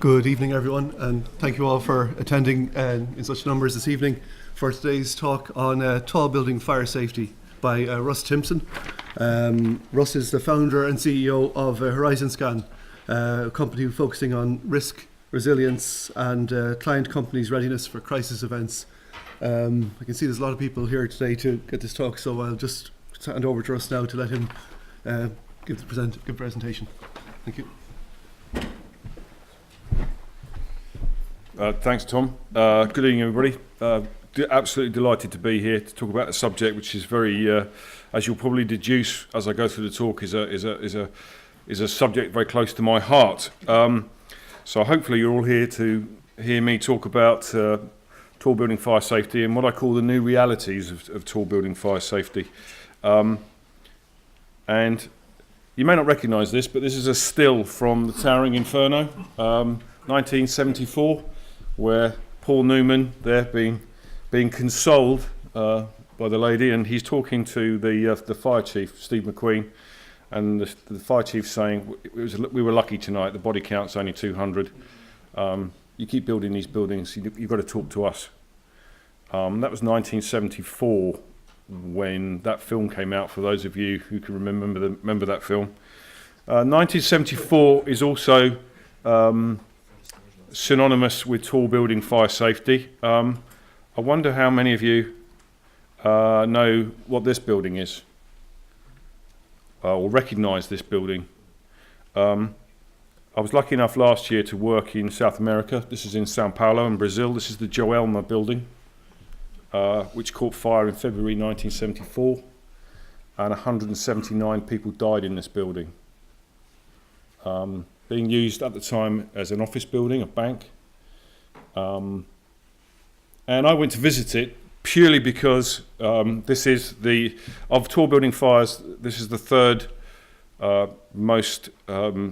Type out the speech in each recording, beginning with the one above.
Good evening, everyone, and thank you all for attending in such numbers this evening for today's talk on tall building fire safety by Russ Timpson. Russ is the founder and CEO of Horizon Scan, a company focusing on risk, resilience and client companies' readiness for crisis events. I can see there's a lot of people here today to get this talk, so I'll just hand over to Russ now to let him give the presentation. Thank you. Thanks, Tom. Good evening, everybody. Absolutely delighted to be here to talk about a subject which is very, as you'll probably deduce as I go through the talk, is a subject very close to my heart. So hopefully you're all here to hear me talk about tall building fire safety and what I call the new realities of tall building fire safety. And you may not recognise this, but this is a still from the Towering Inferno, 1974. Where Paul Newman there being consoled by the lady, and he's talking to the fire chief, Steve McQueen, and the fire chief saying, we were lucky tonight, the body count's only 200. You keep building these buildings, you've got to talk to us. That was 1974 when that film came out, for those of you who can remember that film. 1974 is also synonymous with tall building fire safety. I wonder how many of you know what this building is or recognise this building. I was lucky enough last year to work in South America. This is in Sao Paulo in Brazil. This is the Joelma building, which caught fire in February 1974, and 179 people died in this building. Being used at the time as an office building, a bank. And I went to visit it purely because this is of tall building fires, this is the third most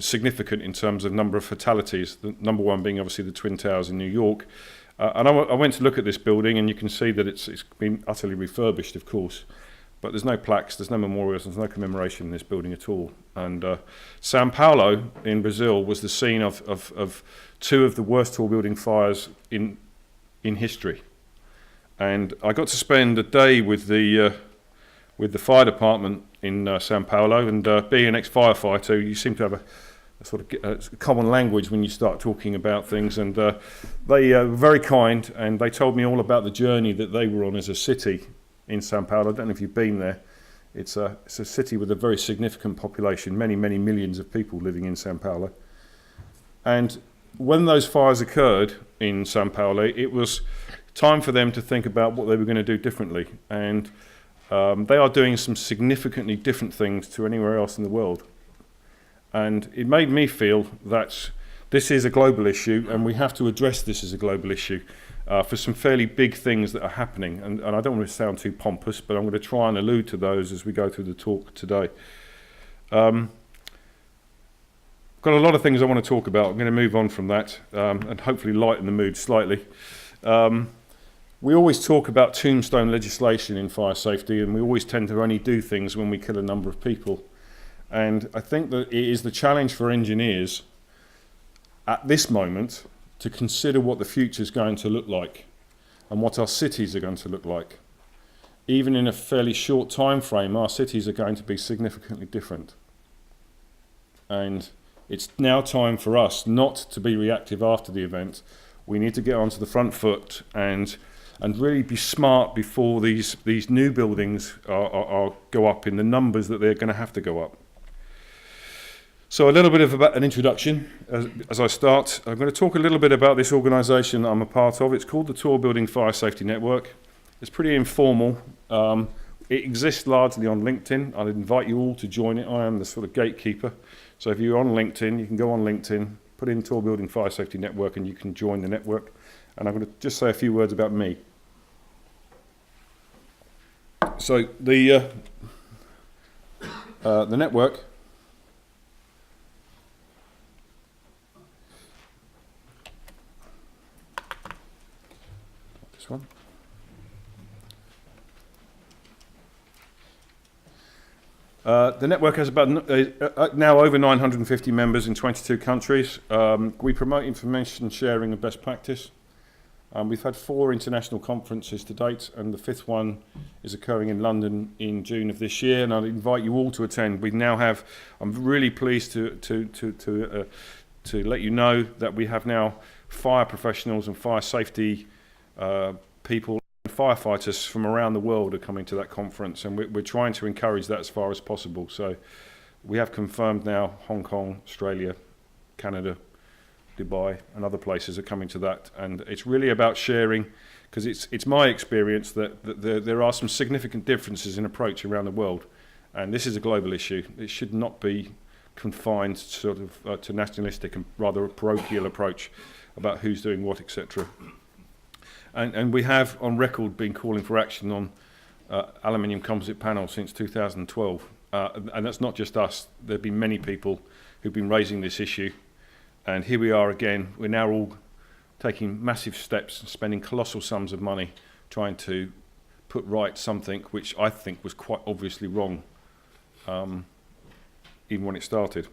significant in terms of number of fatalities, the number one being obviously the Twin Towers in New York. And I went to look at this building, and you can see that it's been utterly refurbished, of course. But there's no plaques, there's no memorials, there's no commemoration in this building at all. And Sao Paulo in Brazil was the scene of two of the worst tall building fires in history. And I got to spend a day with the fire department in Sao Paulo, and being an ex-firefighter, you seem to have a sort of common language when you start talking about things. And they were very kind, and they told me all about the journey that they were on as a city in Sao Paulo. I don't know if you've been there. It's a city with a very significant population, many millions of people living in Sao Paulo. And when those fires occurred in Sao Paulo, it was time for them to think about what they were going to do differently. And they are doing some significantly different things to anywhere else in the world. And it made me feel that this is a global issue, and we have to address this as a global issue. For some fairly big things that are happening, and I don't want to sound too pompous, but I'm going to try and allude to those as we go through the talk today. Got a lot of things I want to talk about. I'm going to move on from that and hopefully lighten the mood slightly. We always talk about tombstone legislation in fire safety, and we always tend to only do things when we kill a number of people. And I think that it is the challenge for engineers at this moment to consider what the future is going to look like and what our cities are going to look like. Even in a fairly short time frame, our cities are going to be significantly different. And it's now time for us not to be reactive after the event. We need to get onto the front foot and really be smart before these new buildings go up in the numbers that they're going to have to go up. So a little bit of an introduction as I start. I'm going to talk a little bit about this organisation that I'm a part of. It's called the Tall Building Fire Safety Network. It's pretty informal. It exists largely on LinkedIn. I'd invite you all to join it. I am the sort of gatekeeper. So if you're on LinkedIn, you can go on LinkedIn, put in Tall Building Fire Safety Network, and you can join the network. And I'm going to just say a few words about me. So the network one. The network has about now over 950 members in 22 countries. We promote information sharing and best practice. We've had 4 international conferences to date, and the 5th one is occurring in London in June of this year, and I'd invite you all to attend. We now have, I'm really pleased to let you know that we have now fire professionals and fire safety people, firefighters from around the world are coming to that conference, and we're trying to encourage that as far as possible. So we have confirmed now Hong Kong, Australia, Canada, Dubai and other places are coming to that, and it's really about sharing, because it's my experience that there are some significant differences in approach around the world, and this is a global issue. It should not be confined sort of to nationalistic and rather a parochial approach about who's doing what, etc. And we have on record been calling for action on aluminium composite panels since 2012, and that's not just us. There have been many people who've been raising this issue. And here we are again. We're now all taking massive steps and spending colossal sums of money trying to put right something which I think was quite obviously wrong, even when it started.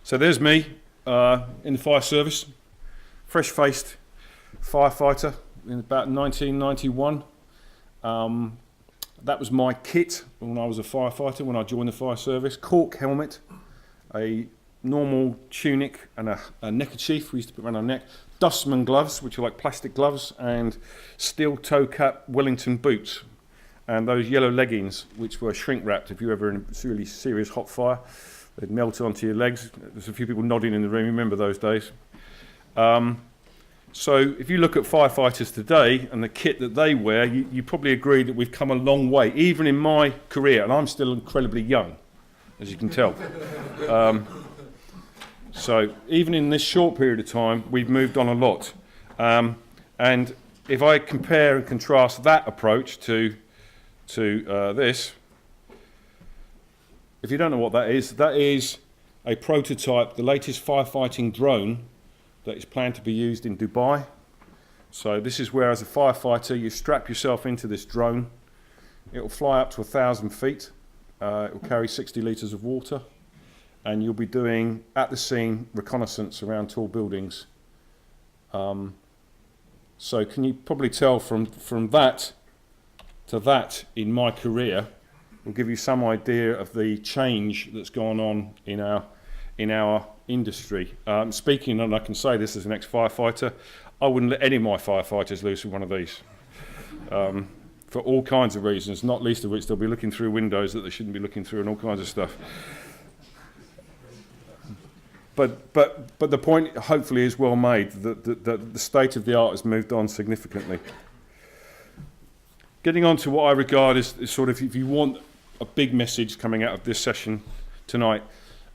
So there's me in the fire service, fresh-faced firefighter in about 1991. That was my kit when I was a firefighter, when I joined the fire service. Cork helmet, a normal tunic and a neckerchief we used to put around our neck, dustman gloves, which are like plastic gloves, and steel toe cap Wellington boots, and those yellow leggings, which were shrink wrapped. If you were ever in a really serious hot fire, they'd melt onto your legs. There's a few people nodding in the room, remember those days. So if you look at firefighters today and the kit that they wear, you probably agree that we've come a long way, even in my career, and I'm still incredibly young, as you can tell. So even in this short period of time, we've moved on a lot. And if I compare and contrast that approach to this, if you don't know what that is a prototype, the latest firefighting drone that is planned to be used in Dubai. So this is where, as a firefighter, you strap yourself into this drone. It will fly up to 1,000 feet. It will carry 60 litres of water. And you'll be doing, at the scene, reconnaissance around tall buildings. So can you probably tell from that to that in my career will give you some idea of the change that's gone on in our industry. Speaking, and I can say this as an ex-firefighter, I wouldn't let any of my firefighters loose with one of these. For all kinds of reasons, not least of which they'll be looking through windows that they shouldn't be looking through and all kinds of stuff. But the point, hopefully, is well made, that the state of the art has moved on significantly. Getting on to what I regard as sort of, if you want a big message coming out of this session tonight,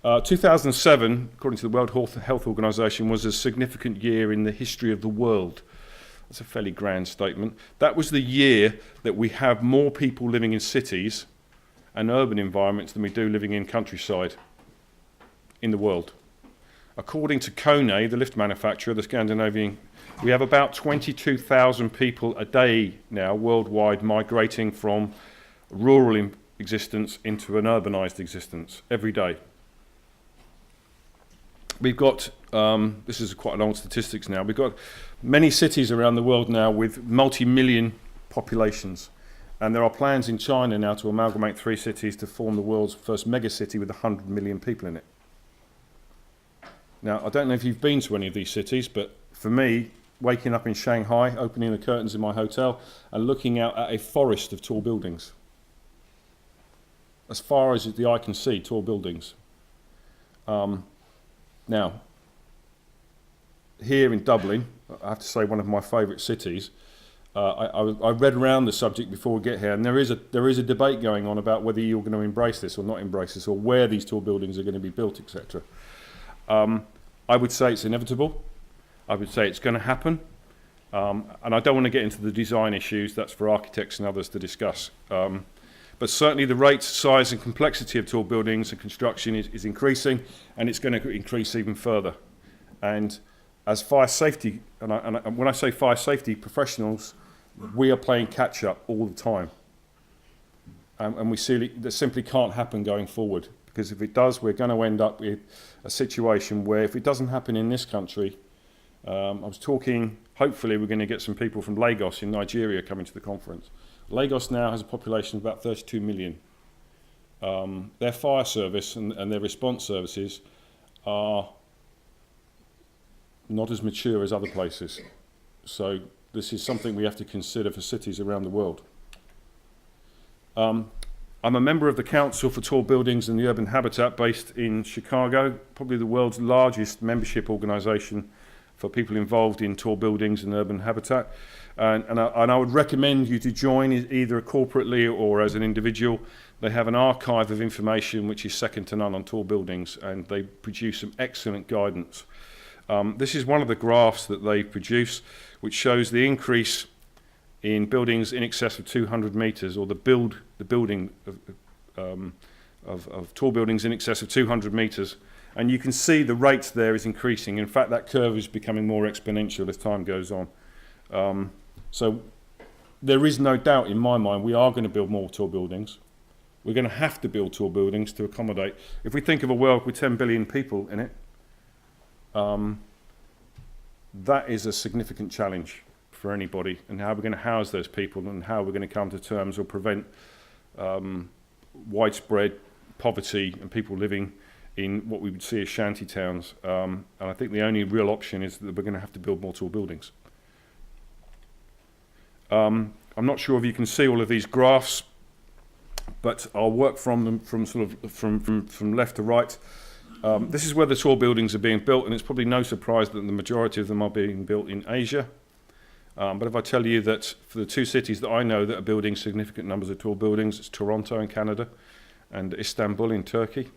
2007, according to the World Health Organization, was a significant year in the history of the world. That's a fairly grand statement. That was the year that we have more people living in cities and urban environments than we do living in countryside in the world. According to Kone, the lift manufacturer, the Scandinavian, we have about 22,000 people a day now worldwide migrating from rural existence into an urbanised existence every day. We've got, this is quite an old statistics now, we've got many cities around the world now with multi-million populations. And there are plans in China now to amalgamate 3 cities to form the world's first megacity with 100 million people in it. Now, I don't know if you've been to any of these cities, but for me, waking up in Shanghai, opening the curtains in my hotel, and looking out at a forest of tall buildings. As far as the eye can see, tall buildings. Now, here in Dublin, I have to say one of my favourite cities, I read around the subject before we get here, and there is a debate going on about whether you're going to embrace this or not embrace this, or where these tall buildings are going to be built, etc. I would say it's inevitable. I would say it's going to happen. And I don't want to get into the design issues. That's for architects and others to discuss. But certainly the rate, size and complexity of tall buildings and construction is increasing, and it's going to increase even further. And as fire safety, and when I say fire safety professionals, we are playing catch up all the time. and we see that simply can't happen going forward, because if it does, we're going to end up with a situation where, if it doesn't happen in this country, I was talking, hopefully we're going to get some people from Lagos in Nigeria coming to the conference. Lagos now has a population of about 32 million. Their fire service and their response services are not as mature as other places. So this is something we have to consider for cities around the world. I'm a member of the Council for Tall Buildings and the Urban Habitat based in Chicago, probably the world's largest membership organisation for people involved in tall buildings and urban habitat. And I would recommend you to join either corporately or as an individual. They have an archive of information which is second to none on tall buildings, and they produce some excellent guidance. This is one of the graphs that they produce, which shows the increase in buildings in excess of 200 metres, or the building of tall buildings in excess of 200 metres. And you can see the rate there is increasing. In fact, that curve is becoming more exponential as time goes on. So there is no doubt in my mind we are going to build more tall buildings. We're going to have to build tall buildings to accommodate. If we think of a world with 10 billion people in it, that is a significant challenge for anybody, and how we're going to house those people and how we're going to come to terms or prevent widespread poverty and people living in what we would see as shanty towns. And I think the only real option is that we're going to have to build more tall buildings. I'm not sure if you can see all of these graphs, but I'll work from them from left to right. This is where the tall buildings are being built, and it's probably no surprise that the majority of them are being built in Asia. But if I tell you that for the two cities that I know that are building significant numbers of tall buildings, it's Toronto in Canada and Istanbul in Turkey.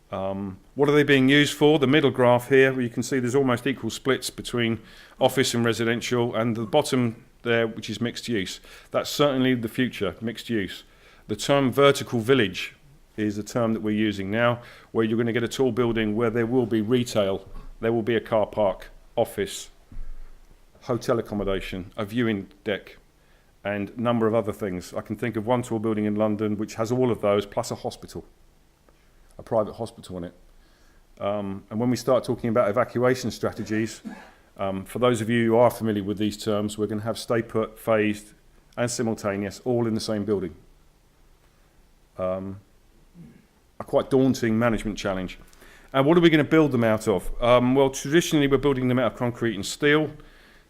What are they being used for? The middle graph here, where you can see there's almost equal splits between office and residential, and the bottom there, which is mixed use. That's certainly the future, mixed use. The term vertical village is the term that we're using now, where you're going to get a tall building where there will be retail, there will be a car park, office, hotel accommodation, a viewing deck, and a number of other things. I can think of one tall building in London which has all of those, plus a hospital, a private hospital in it. And when we start talking about evacuation strategies, for those of you who are familiar with these terms, we're going to have stay put, phased, and simultaneous, all in the same building. A quite daunting management challenge. And what are we going to build them out of? Well, traditionally we're building them out of concrete and steel.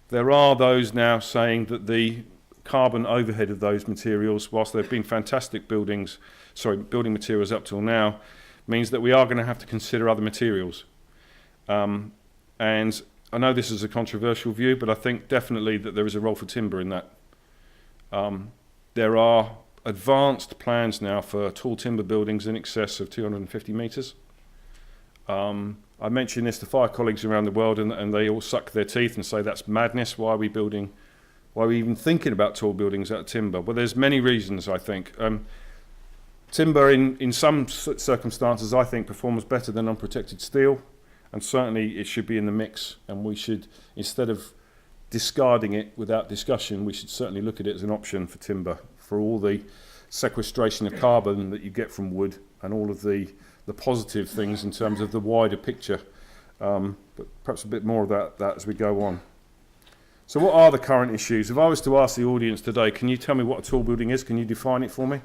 There are those now saying that the carbon overhead of those materials, whilst they've been fantastic building materials up till now, means that we are going to have to consider other materials. And I know this is a controversial view, but I think definitely that there is a role for timber in that. There are advanced plans now for tall timber buildings in excess of 250 metres. I mentioned this to fire colleagues around the world, and they all suck their teeth and say that's madness. Why are we even thinking about tall buildings out of timber? Well, there's many reasons, I think. Timber in some circumstances, I think, performs better than unprotected steel, and certainly it should be in the mix, and we should, instead of discarding it without discussion, we should certainly look at it as an option for timber, for all the sequestration of carbon that you get from wood and all of the positive things in terms of the wider picture, but perhaps a bit more of that as we go on. So what are the current issues? If I was to ask the audience today, can you tell me what a tall building is? Can you define it for me?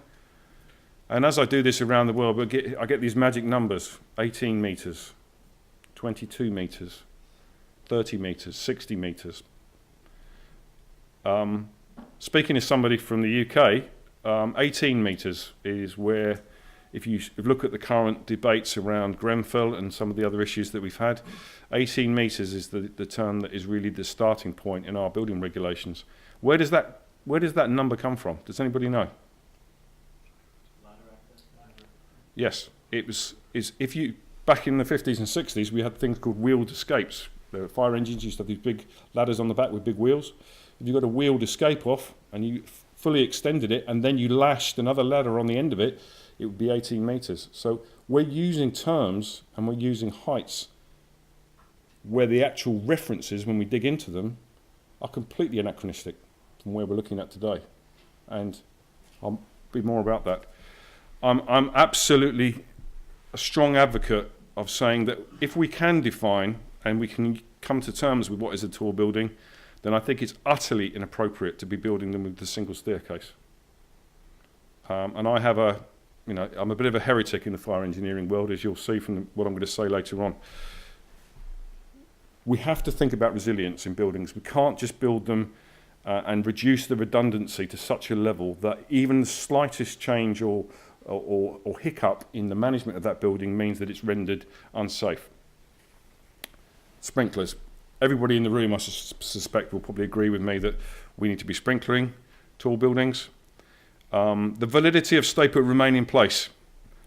And as I do this around the world, I get these magic numbers: 18 metres, 22 metres, 30 metres, 60 metres. Speaking as somebody from the UK, 18 metres is where, if you look at the current debates around Grenfell and some of the other issues that we've had, 18 metres is the term that is really the starting point in our building regulations. Where does that number come from? Does anybody know? Yes, if you back in the 50s and 60s, we had things called wheeled escapes. The fire engines used to have these big ladders on the back with big wheels. If you got a wheeled escape off and you fully extended it and then you lashed another ladder on the end of it, it would be 18 metres. So we're using terms and we're using heights where the actual references, when we dig into them, are completely anachronistic from where we're looking at today. And be more about that. I'm absolutely a strong advocate of saying that if we can define and we can come to terms with what is a tall building, then I think it's utterly inappropriate to be building them with a single staircase. And I have I'm a bit of a heretic in the fire engineering world, as you'll see from what I'm going to say later on. We have to think about resilience in buildings. We can't just build them and reduce the redundancy to such a level that even the slightest change or hiccup in the management of that building means that it's rendered unsafe. Sprinklers. Everybody in the room, I suspect, will probably agree with me that we need to be sprinklering tall buildings. The validity of stay put remain in place.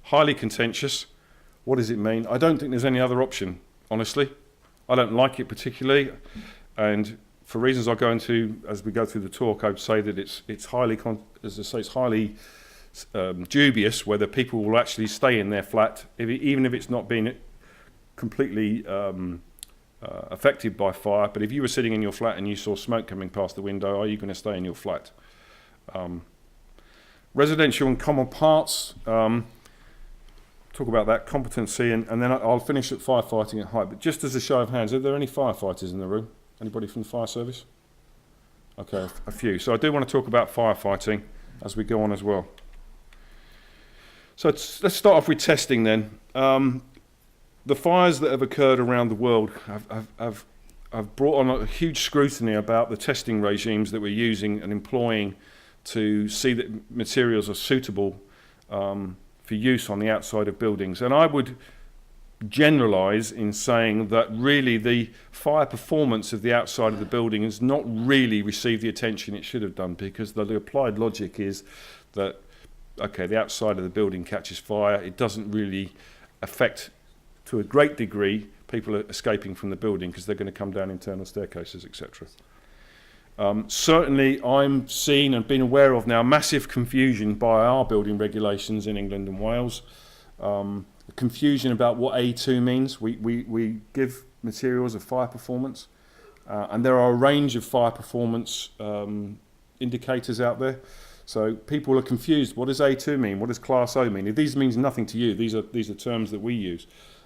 Highly contentious. What does it mean? I don't think there's any other option, honestly. I don't like it particularly, and for reasons I'll go into as we go through the talk, I would say that it's highly, it's highly dubious whether people will actually stay in their flat, even if it's not been completely affected by fire. But if you were sitting in your flat and you saw smoke coming past the window, are you going to stay in your flat? Residential and common parts. Talk about that competency, and then I'll finish at firefighting at height. But just as a show of hands, are there any firefighters in the room? Anybody from the fire service? Okay, a few. So I do want to talk about firefighting as we go on as well. So let's start off with testing then. The fires that have occurred around the world have brought on a huge scrutiny about the testing regimes that we're using and employing to see that materials are suitable for use on the outside of buildings. And I would generalise in saying that really the fire performance of the outside of the building has not really received the attention it should have done, because the applied logic is that, okay, the outside of the building catches fire, it doesn't really affect, to a great degree, people are escaping from the building because they're going to come down internal staircases, etc. Certainly I'm seeing and been aware of now massive confusion by our building regulations in England and Wales. Confusion about what A2 means. We give materials a fire performance, and there are a range of fire performance indicators out there. So people are confused. What does A2 mean? What does Class O mean? If these means nothing to you, these are terms that we use,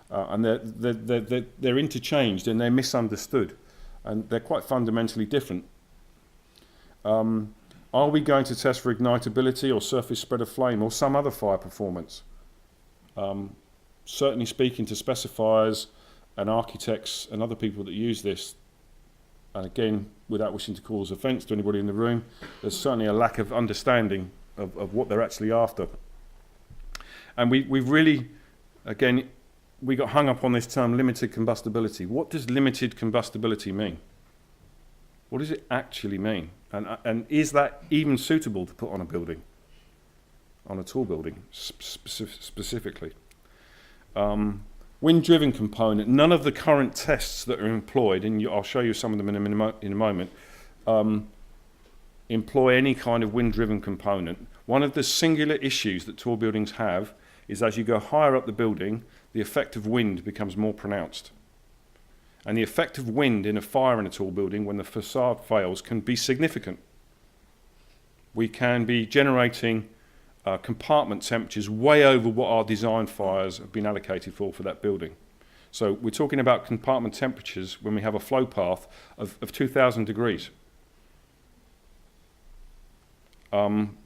and they're interchanged and they're misunderstood, and they're quite fundamentally different. Are we going to test for ignitability or surface spread of flame or some other fire performance? Certainly speaking to specifiers and architects and other people that use this, and again, without wishing to cause offence to anybody in the room, there's certainly a lack of understanding of what they're actually after. And we've really, again, we got hung up on this term limited combustibility. What does limited combustibility mean? What does it actually mean? And is that even suitable to put on a building, on a tall building specifically? Wind-driven component. None of the current tests that are employed, and I'll show you some of them in a moment, employ any kind of wind-driven component. One of the singular issues that tall buildings have is as you go higher up the building, the effect of wind becomes more pronounced. And the effect of wind in a fire in a tall building when the facade fails can be significant. We can be generating compartment temperatures way over what our design fires have been allocated for that building. So we're talking about compartment temperatures when we have a flow path of 2,000 degrees. When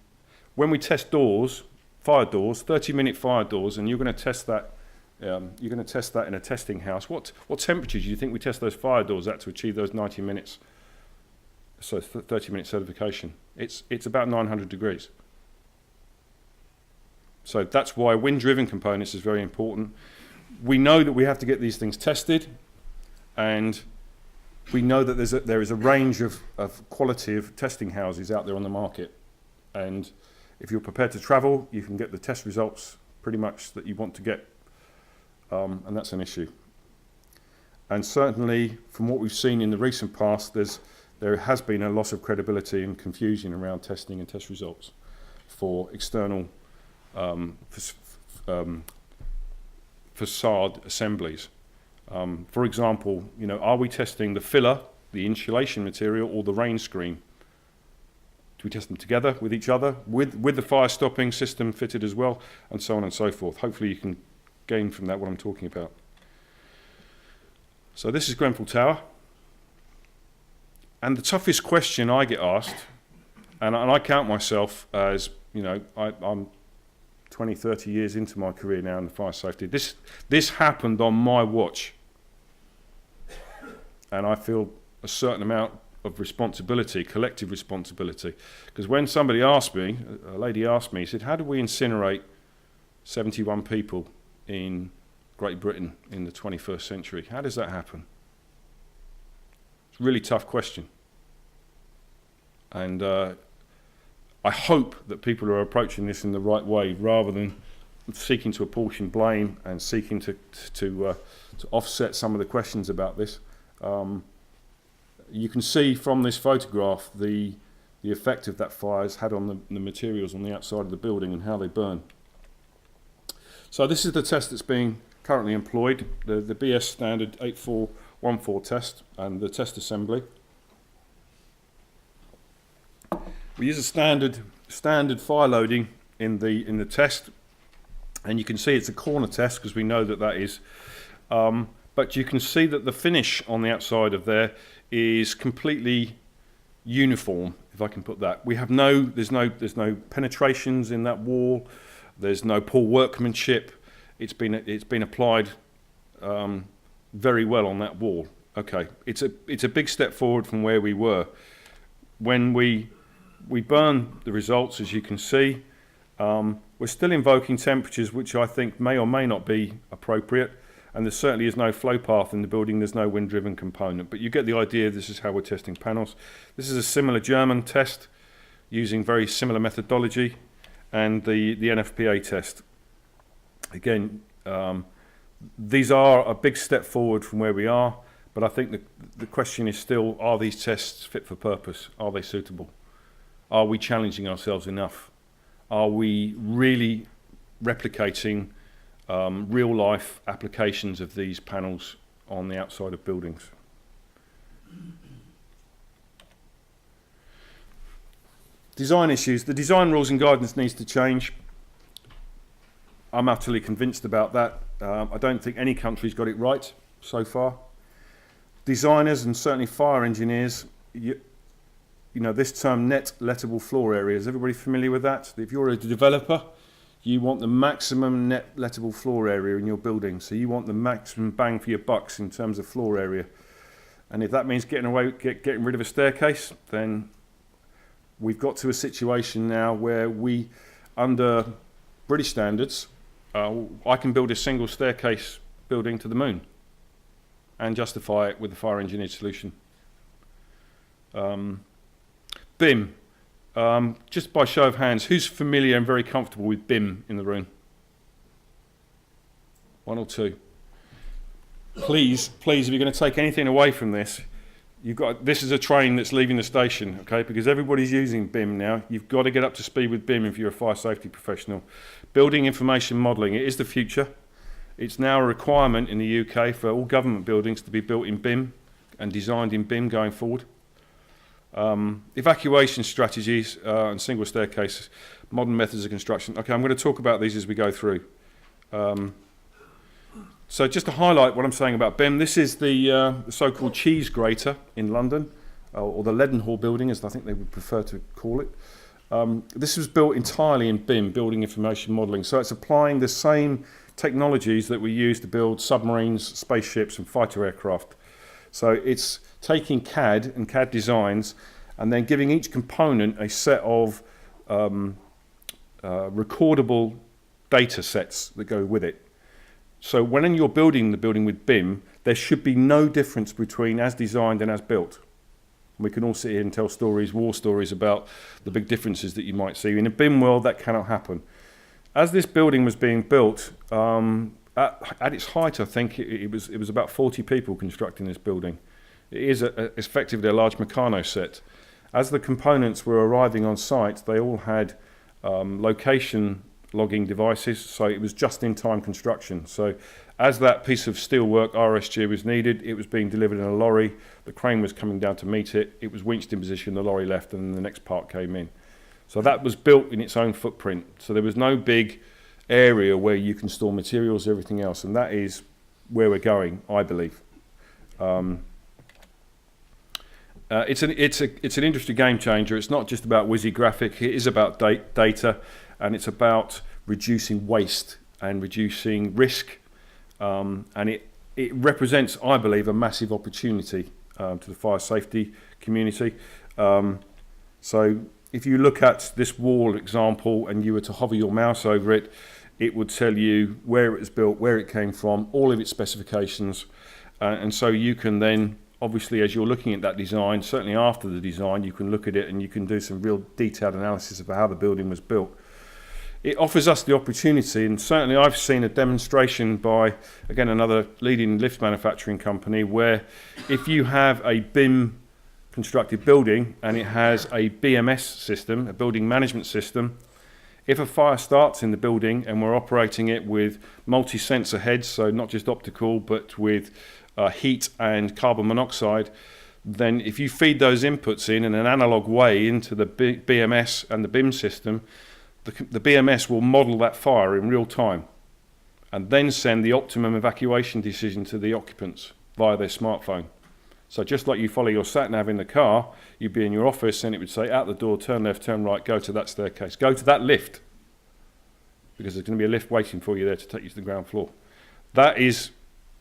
we test doors, fire doors, 30-minute fire doors, and you're going to test that. You're going to test that in a testing house. What temperatures do you think we test those fire doors at to achieve those 90 minutes? So 30-minute certification. It's about 900 degrees. So that's why wind-driven components is very important. We know that we have to get these things tested, and we know that there is a range of quality of testing houses out there on the market. And if you're prepared to travel, you can get the test results pretty much that you want to get. And that's an issue. And certainly, from what we've seen in the recent past, there has been a loss of credibility and confusion around testing and test results for external facade assemblies. For example, are we testing the filler, the insulation material, or the rain screen we test them together with each other, with the fire stopping system fitted as well, and so on and so forth. Hopefully you can gain from that what I'm talking about. So this is Grenfell Tower. And the toughest question I get asked, and I count myself as, you know, I'm 20, 30 years into my career now in the fire safety. This happened on my watch. And I feel a certain amount of responsibility, collective responsibility. Because when somebody asked me, a lady asked me, she said, how do we incinerate 71 people in Great Britain in the 21st century? How does that happen? It's a really tough question. And I hope that people are approaching this in the right way rather than seeking to apportion blame and seeking to offset some of the questions about this. You can see from this photograph the effect of that fire has had on the materials on the outside of the building and how they burn. So this is the test that's being currently employed, the BS standard 8414 test and the test assembly. We use a standard fire loading in the test, and you can see it's a corner test because we know that is. But you can see that the finish on the outside of there is completely uniform, if I can put that. We have there's no penetrations in that wall. There's no poor workmanship. It's been applied very well on that wall. Okay, it's a big step forward from where we were when we burn the results, as you can see. We're still invoking temperatures which I think may or may not be appropriate, and there certainly is no flow path in the building. There's no wind-driven component, but you get the idea. This is how we're testing panels. This is a similar German test using very similar methodology, and the NFPA test. Again, these are a big step forward from where we are, but I think the question is still, are these tests fit for purpose? Are they suitable? Are we challenging ourselves enough? Are we really replicating real-life applications of these panels on the outside of buildings? Design issues. The design rules and guidance needs to change. I'm utterly convinced about that. I don't think any country's got it right so far. Designers and certainly fire engineers, you know, this term net lettable floor area, is everybody familiar with that? If you're a developer, you want the maximum net lettable floor area in your building. So you want the maximum bang for your bucks in terms of floor area. And if that means getting rid of a staircase, then we've got to a situation now where we, under British standards, I can build a single staircase building to the moon and justify it with a fire engineered solution. BIM. Just by show of hands, who's familiar and very comfortable with BIM in the room? One or two. Please, if you're going to take anything away from this, this is a train that's leaving the station, okay? Because everybody's using BIM now. You've got to get up to speed with BIM if you're a fire safety professional. Building information modelling, it is the future. It's now a requirement in the UK for all government buildings to be built in BIM and designed in BIM going forward. Evacuation strategies and single staircases, modern methods of construction. Okay, I'm going to talk about these as we go through. So just to highlight what I'm saying about BIM, this is the so-called cheese grater in London, or the Leadenhall building, as I think they would prefer to call it. This was built entirely in BIM, building information modelling. So it's applying the same technologies that we use to build submarines, spaceships and fighter aircraft. So it's taking CAD and CAD designs and then giving each component a set of recordable data sets that go with it. So when you're building the building with BIM, there should be no difference between as designed and as built. We can all sit here and tell stories, war stories, about the big differences that you might see. In a BIM world, that cannot happen. As this building was being built, at its height, I think it was about 40 people constructing this building. It is effectively a large Meccano set. As the components were arriving on site, they all had location logging devices, so it was just-in-time construction. So as that piece of steelwork, RSG, was needed, it was being delivered in a lorry, the crane was coming down to meet it, it was winched in position, the lorry left, and then the next part came in. So that was built in its own footprint. So there was no big area where you can store materials, everything else, and that is where we're going, I believe. It's an industry game changer. It's not just about WYSI graphic, it is about data, and it's about reducing waste and reducing risk, and it represents, I believe, a massive opportunity to the fire safety community. So if you look at this wall example and you were to hover your mouse over it, it would tell you where it was built, where it came from, all of its specifications, and so you can then, obviously, as you're looking at that design, certainly after the design, you can look at it and you can do some real detailed analysis of how the building was built. It offers us the opportunity, and certainly I've seen a demonstration by, again, another leading lift manufacturing company, where if you have a BIM constructed building and it has a BMS system, a building management system, if a fire starts in the building and we're operating it with multi-sensor heads, so not just optical, but with heat and carbon monoxide, then if you feed those inputs in an analog way into the BMS and the BIM system, the BMS will model that fire in real time and then send the optimum evacuation decision to the occupants via their smartphone. So just like you follow your sat-nav in the car, you'd be in your office and it would say, out the door, turn left, turn right, go to that staircase, go to that lift, because there's going to be a lift waiting for you there to take you to the ground floor. That is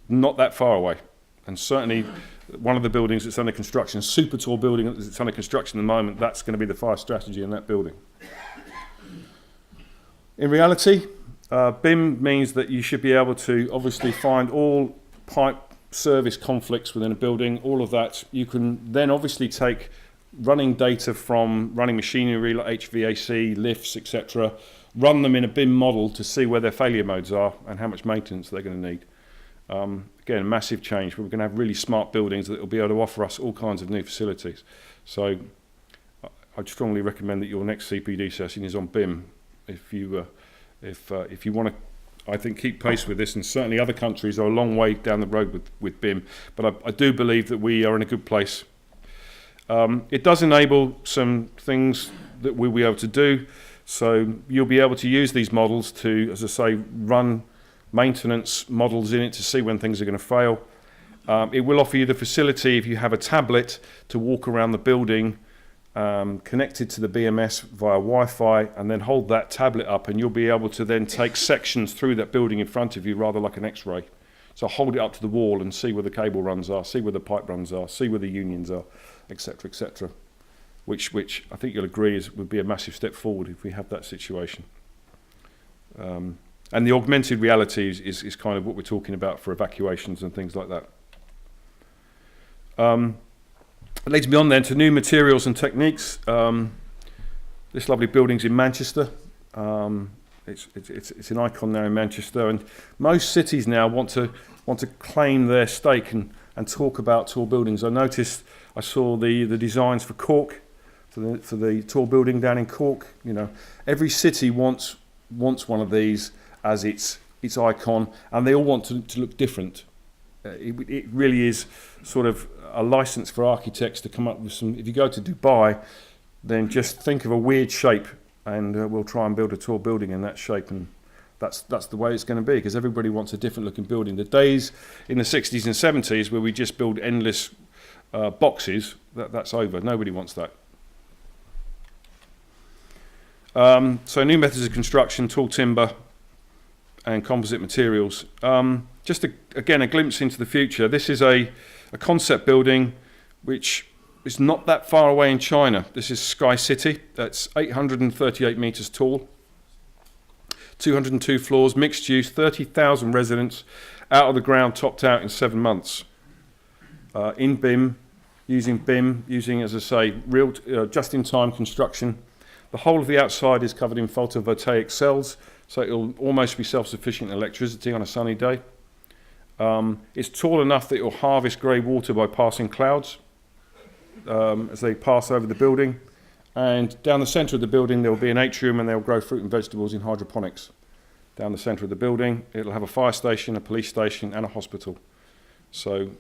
not that far away. And certainly one of the buildings that's under construction, a super tall building that's under construction at the moment, that's going to be the fire strategy in that building. In reality, BIM means that you should be able to obviously find all pipe service conflicts within a building, all of that. You can then obviously take running data from running machinery like HVAC, lifts, etc., run them in a BIM model to see where their failure modes are and how much maintenance they're going to need. Again, a massive change. We're going to have really smart buildings that will be able to offer us all kinds of new facilities. So I'd strongly recommend that your next CPD session is on BIM if you want to, I think, keep pace with this. And certainly other countries are a long way down the road with BIM, but I do believe that we are in a good place. It does enable some things that we'll be able to do. So you'll be able to use these models to, as I say, run maintenance models in it to see when things are going to fail. It will offer you the facility, if you have a tablet, to walk around the building connected to the BMS via Wi-Fi, and then hold that tablet up and you'll be able to then take sections through that building in front of you, rather like an X-ray. So hold it up to the wall and see where the cable runs are, see where the pipe runs are, see where the unions are, etc., etc. Which I think you'll agree would be a massive step forward if we have that situation. And the augmented reality is kind of what we're talking about for evacuations and things like that. It leads me on then to new materials and techniques. This lovely building's in Manchester. It's an icon now in Manchester, and most cities now want to claim their stake and talk about tall buildings. I saw the designs for Cork, for the tall building down in Cork. You know, every city wants one of these as its icon, and they all want to look different. It really is sort of a license for architects to come up with some. If you go to Dubai, then just think of a weird shape, and we'll try and build a tall building in that shape, and that's the way it's going to be, because everybody wants a different looking building. The days in the 60s and 70s where we just build endless boxes, that's over. Nobody wants that. So new methods of construction, tall timber and composite materials. Just again a glimpse into the future. This is a concept building which is not that far away in China. This is Sky City. That's 838 meters tall, 202 floors, mixed use, 30,000 residents, out of the ground, topped out in 7 months. In BIM, using, as I say, real just-in-time construction. The whole of the outside is covered in photovoltaic cells, so it'll almost be self-sufficient in electricity on a sunny day. It's tall enough that it'll harvest grey water by passing clouds as they pass over the building. And down the centre of the building, there will be an atrium and they'll grow fruit and vegetables in hydroponics. Down the centre of the building, it'll have a fire station, a police station, and a hospital. So,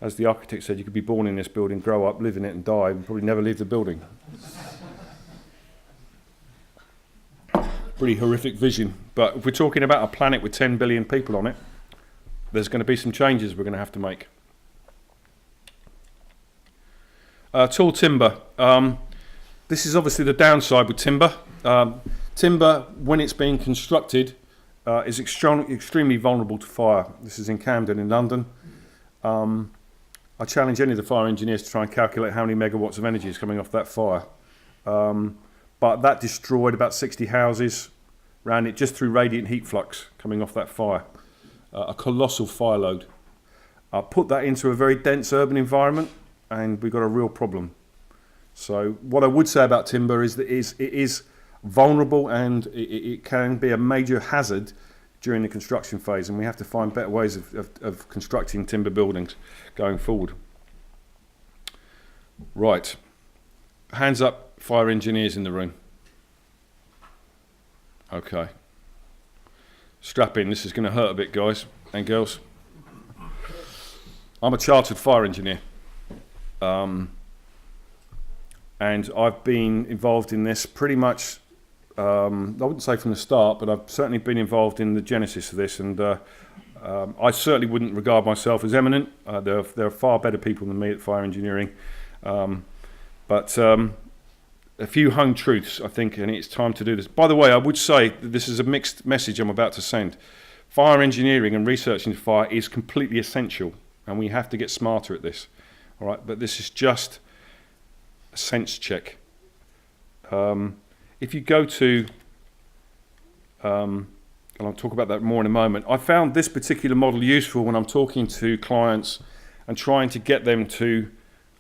as the architect said, you could be born in this building, grow up, live in it, and die, and probably never leave the building. Pretty horrific vision. But if we're talking about a planet with 10 billion people on it, there's going to be some changes we're going to have to make. Tall timber. This is obviously the downside with timber. Timber, when it's being constructed, is extremely vulnerable to fire. This is in Camden in London. I challenge any of the fire engineers to try and calculate how many megawatts of energy is coming off that fire. But that destroyed about 60 houses around it just through radiant heat flux coming off that fire. A colossal fire load. Put that into a very dense urban environment and we've got a real problem. So what I would say about timber is that it is vulnerable and it can be a major hazard during the construction phase, and we have to find better ways of constructing timber buildings going forward. Right. Hands up, fire engineers in the room. Okay. Strap in, this is going to hurt a bit, guys and girls. I'm a chartered fire engineer. And I've been involved in this pretty much, I wouldn't say from the start, but I've certainly been involved in the genesis of this, and I certainly wouldn't regard myself as eminent. There are far better people than me at fire engineering. But a few hung truths, I think, and it's time to do this. By the way, I would say that this is a mixed message I'm about to send. Fire engineering and research into fire is completely essential, and we have to get smarter at this. All right, but this is just a sense check. If you go to, and I'll talk about that more in a moment, I found this particular model useful when I'm talking to clients and trying to get them to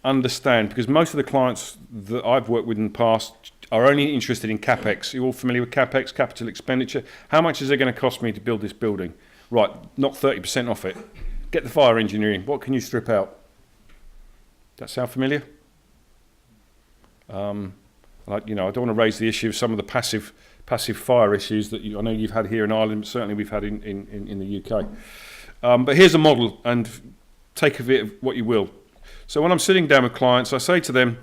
understand, because most of the clients that I've worked with in the past are only interested in CapEx. You're all familiar with CapEx, capital expenditure. How much is it going to cost me to build this building? Right, knock 30% off it. Get the fire engineering. What can you strip out? That sound familiar? I don't want to raise the issue of some of the passive fire issues that I know you've had here in Ireland, but certainly we've had in the UK. But here's a model, and take of it what you will. So when I'm sitting down with clients, I say to them,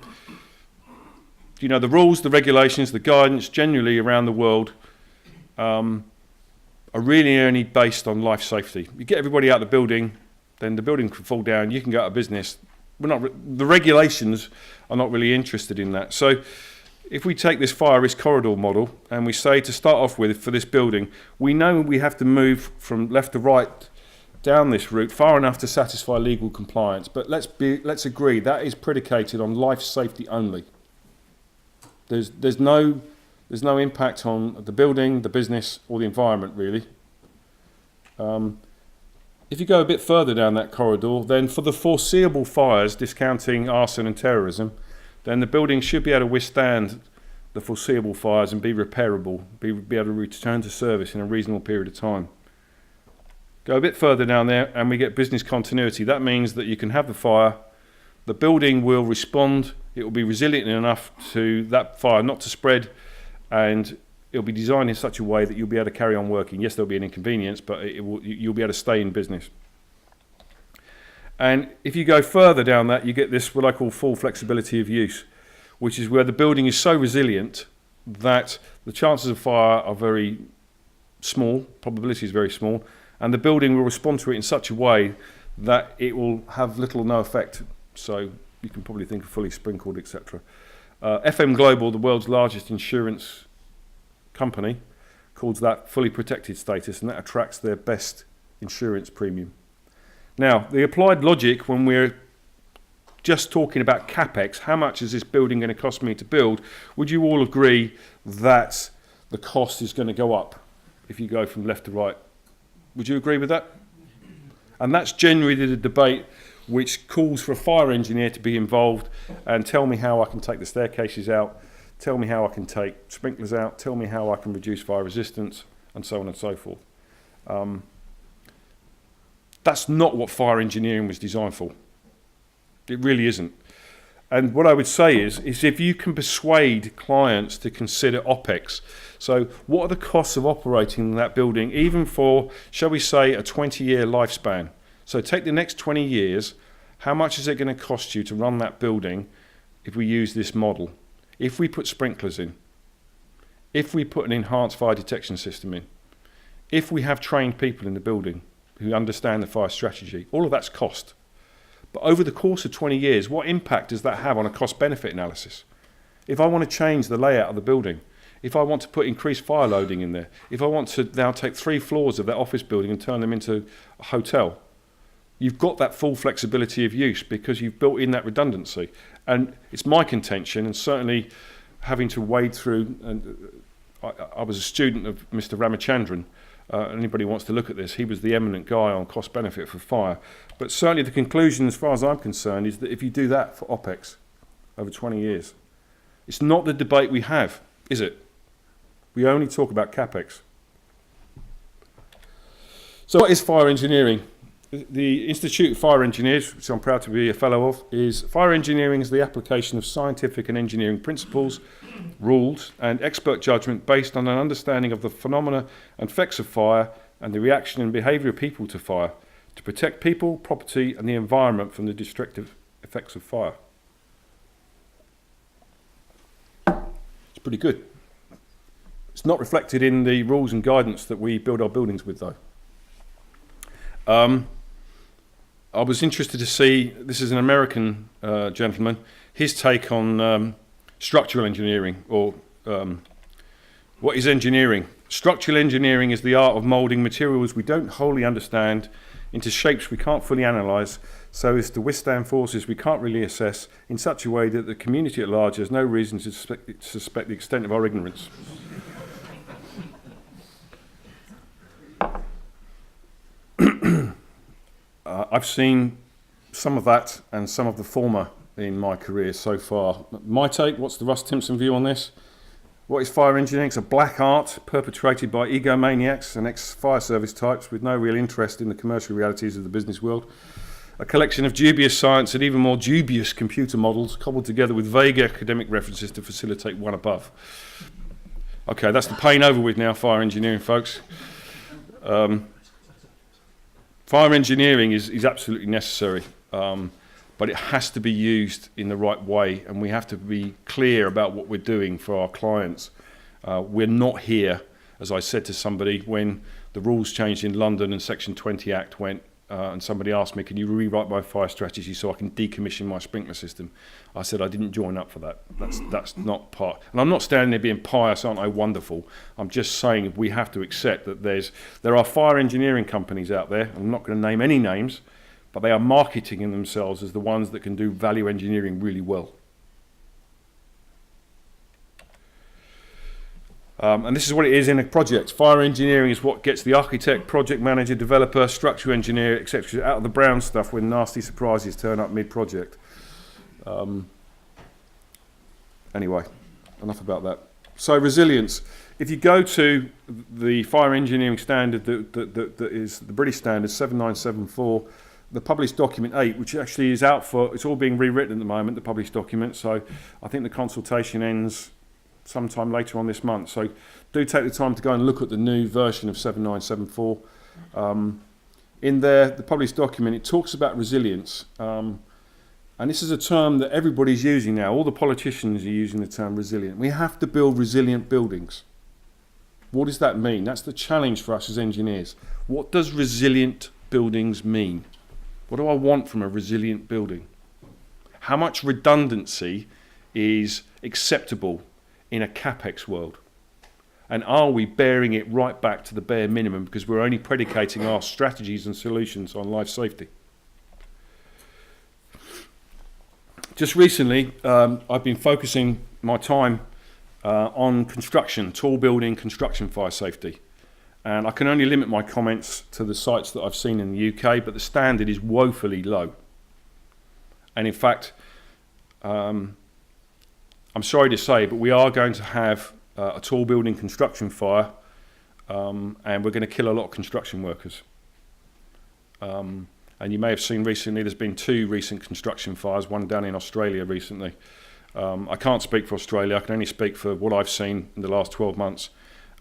the rules, the regulations, the guidance generally around the world are really only based on life safety. You get everybody out of the building, then the building can fall down, you can go out of business. The regulations are not really interested in that. So if we take this fire risk corridor model and we say, to start off with, for this building, we know we have to move from left to right down this route far enough to satisfy legal compliance. But let's agree that is predicated on life safety only. There's no impact on the building, the business, or the environment really. If you go a bit further down that corridor, then for the foreseeable fires, discounting arson and terrorism, then the building should be able to withstand the foreseeable fires and be repairable, be able to return to service in a reasonable period of time. Go a bit further down there and we get business continuity. That means that you can have the fire, the building will respond, it will be resilient enough to that fire not to spread, and it'll be designed in such a way that you'll be able to carry on working. Yes, there'll be an inconvenience, but you'll be able to stay in business. And if you go further down that, you get this, what I call full flexibility of use, which is where the building is so resilient that the chances of fire are very small, probability is very small, and the building will respond to it in such a way that it will have little or no effect. So you can probably think of fully sprinkled, etc. FM Global, the world's largest insurance company, calls that fully protected status, and that attracts their best insurance premium. Now, the applied logic, when we're just talking about CapEx, how much is this building going to cost me to build, would you all agree that the cost is going to go up if you go from left to right? Would you agree with that? And that's generally the debate which calls for a fire engineer to be involved and tell me how I can take the staircases out, tell me how I can take sprinklers out, tell me how I can reduce fire resistance, and so on and so forth. That's not what fire engineering was designed for. It really isn't. And what I would say is if you can persuade clients to consider OPEX, so what are the costs of operating that building, even for, shall we say, a 20-year lifespan? So take the next 20 years, how much is it going to cost you to run that building if we use this model? If we put sprinklers in, if we put an enhanced fire detection system in, if we have trained people in the building who understand the fire strategy, all of that's cost. But over the course of 20 years, what impact does that have on a cost-benefit analysis? If I want to change the layout of the building, if I want to put increased fire loading in there, if I want to now take 3 floors of that office building and turn them into a hotel, you've got that full flexibility of use because you've built in that redundancy. And it's my contention, and certainly having to wade through, and I was a student of Mr. Ramachandran. Anybody who wants to look at this, he was the eminent guy on cost benefit for fire. But certainly the conclusion, as far as I'm concerned, is that if you do that for OPEX over 20 years, it's not the debate we have, is it? We only talk about CapEx. So what is fire engineering? The Institute of Fire Engineers, which I'm proud to be a fellow of, is fire engineering is the application of scientific and engineering principles, rules, and expert judgment based on an understanding of the phenomena and effects of fire and the reaction and behaviour of people to fire to protect people, property, and the environment from the destructive effects of fire. It's pretty good. It's not reflected in the rules and guidance that we build our buildings with, though. I was interested to see, this is an American gentleman, his take on structural engineering, or what is engineering? Structural engineering is the art of moulding materials we don't wholly understand into shapes we can't fully analyse, so as to withstand forces we can't really assess in such a way that the community at large has no reason to suspect the extent of our ignorance. I've seen some of that and some of the former in my career so far. My take, what's the Russ Timpson view on this? What is fire engineering? It's a black art perpetrated by egomaniacs and ex-fire service types with no real interest in the commercial realities of the business world. A collection of dubious science and even more dubious computer models cobbled together with vague academic references to facilitate one above. Okay, that's the pain over with now, fire engineering, folks. Fire engineering is absolutely necessary, but it has to be used in the right way, and we have to be clear about what we're doing for our clients. We're not here, as I said to somebody, when the rules changed in London and Section 20 Act went, and somebody asked me, can you rewrite my fire strategy so I can decommission my sprinkler system? I said I didn't join up for that. That's not part. And I'm not standing there being pious, aren't I wonderful? I'm just saying we have to accept that there are fire engineering companies out there. I'm not going to name any names, but they are marketing themselves as the ones that can do value engineering really well. And this is what it is in a project. Fire engineering is what gets the architect, project manager, developer, structural engineer, etc. out of the brown stuff when nasty surprises turn up mid-project. Anyway, enough about that. So resilience. If you go to the fire engineering standard that is the British standard 7974, the published document 8, which actually is out for, it's all being rewritten at the moment, the published document. So I think the consultation ends sometime later on this month. So do take the time to go and look at the new version of 7974. In there, the published document, it talks about resilience. And this is a term that everybody's using now. All the politicians are using the term resilient. We have to build resilient buildings. What does that mean? That's the challenge for us as engineers. What does resilient buildings mean? What do I want from a resilient building? How much redundancy is acceptable in a CapEx world? And are we bearing it right back to the bare minimum because we're only predicating our strategies and solutions on life safety? Just recently, I've been focusing my time on construction, tall building, construction fire safety. And I can only limit my comments to the sites that I've seen in the UK, but the standard is woefully low. And in fact, I'm sorry to say, but we are going to have a tall building construction fire, and we're going to kill a lot of construction workers. And you may have seen recently there's been 2 recent construction fires, one down in Australia recently. I can't speak for Australia, I can only speak for what I've seen in the last 12 months,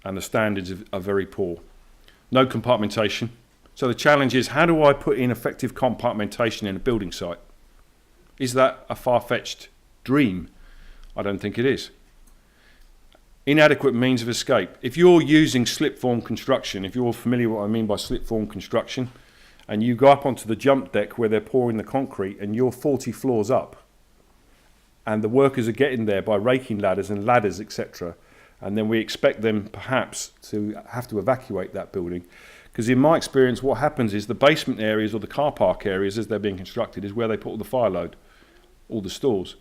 and the standards are very poor. No compartmentation. So the challenge is, how do I put in effective compartmentation in a building site? Is that a far-fetched dream? I don't think it is. Inadequate means of escape. If you're using slip-form construction, if you're familiar with what I mean by slip-form construction, and you go up onto the jump deck where they're pouring the concrete and you're 40 floors up, and the workers are getting there by raking ladders and ladders, etc., and then we expect them perhaps to have to evacuate that building. Because in my experience, what happens is the basement areas or the car park areas as they're being constructed is where they put all the fire load, all the stores.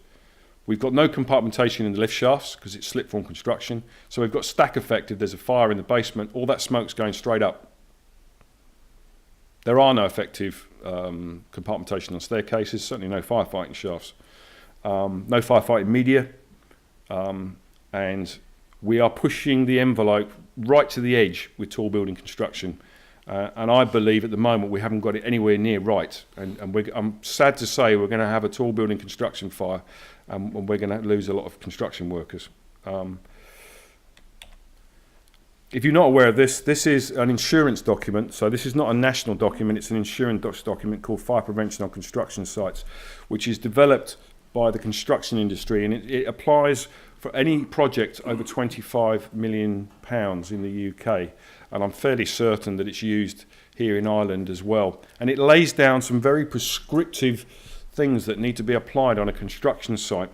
We've got no compartmentation in the lift shafts because it's slip-form construction. So we've got stack effect. If there's a fire in the basement, all that smoke's going straight up. There are no effective compartmentation on staircases, certainly no firefighting shafts, no firefighting media, and we are pushing the envelope right to the edge with tall building construction. And I believe at the moment we haven't got it anywhere near right. And I'm sad to say we're going to have a tall building construction fire and we're going to lose a lot of construction workers. If you're not aware of this, this is an insurance document. So this is not a national document, it's an insurance document called Fire Prevention on Construction Sites, which is developed by the construction industry, and it applies for any project over £25 million in the UK. And I'm fairly certain that it's used here in Ireland as well. And it lays down some very prescriptive things that need to be applied on a construction site.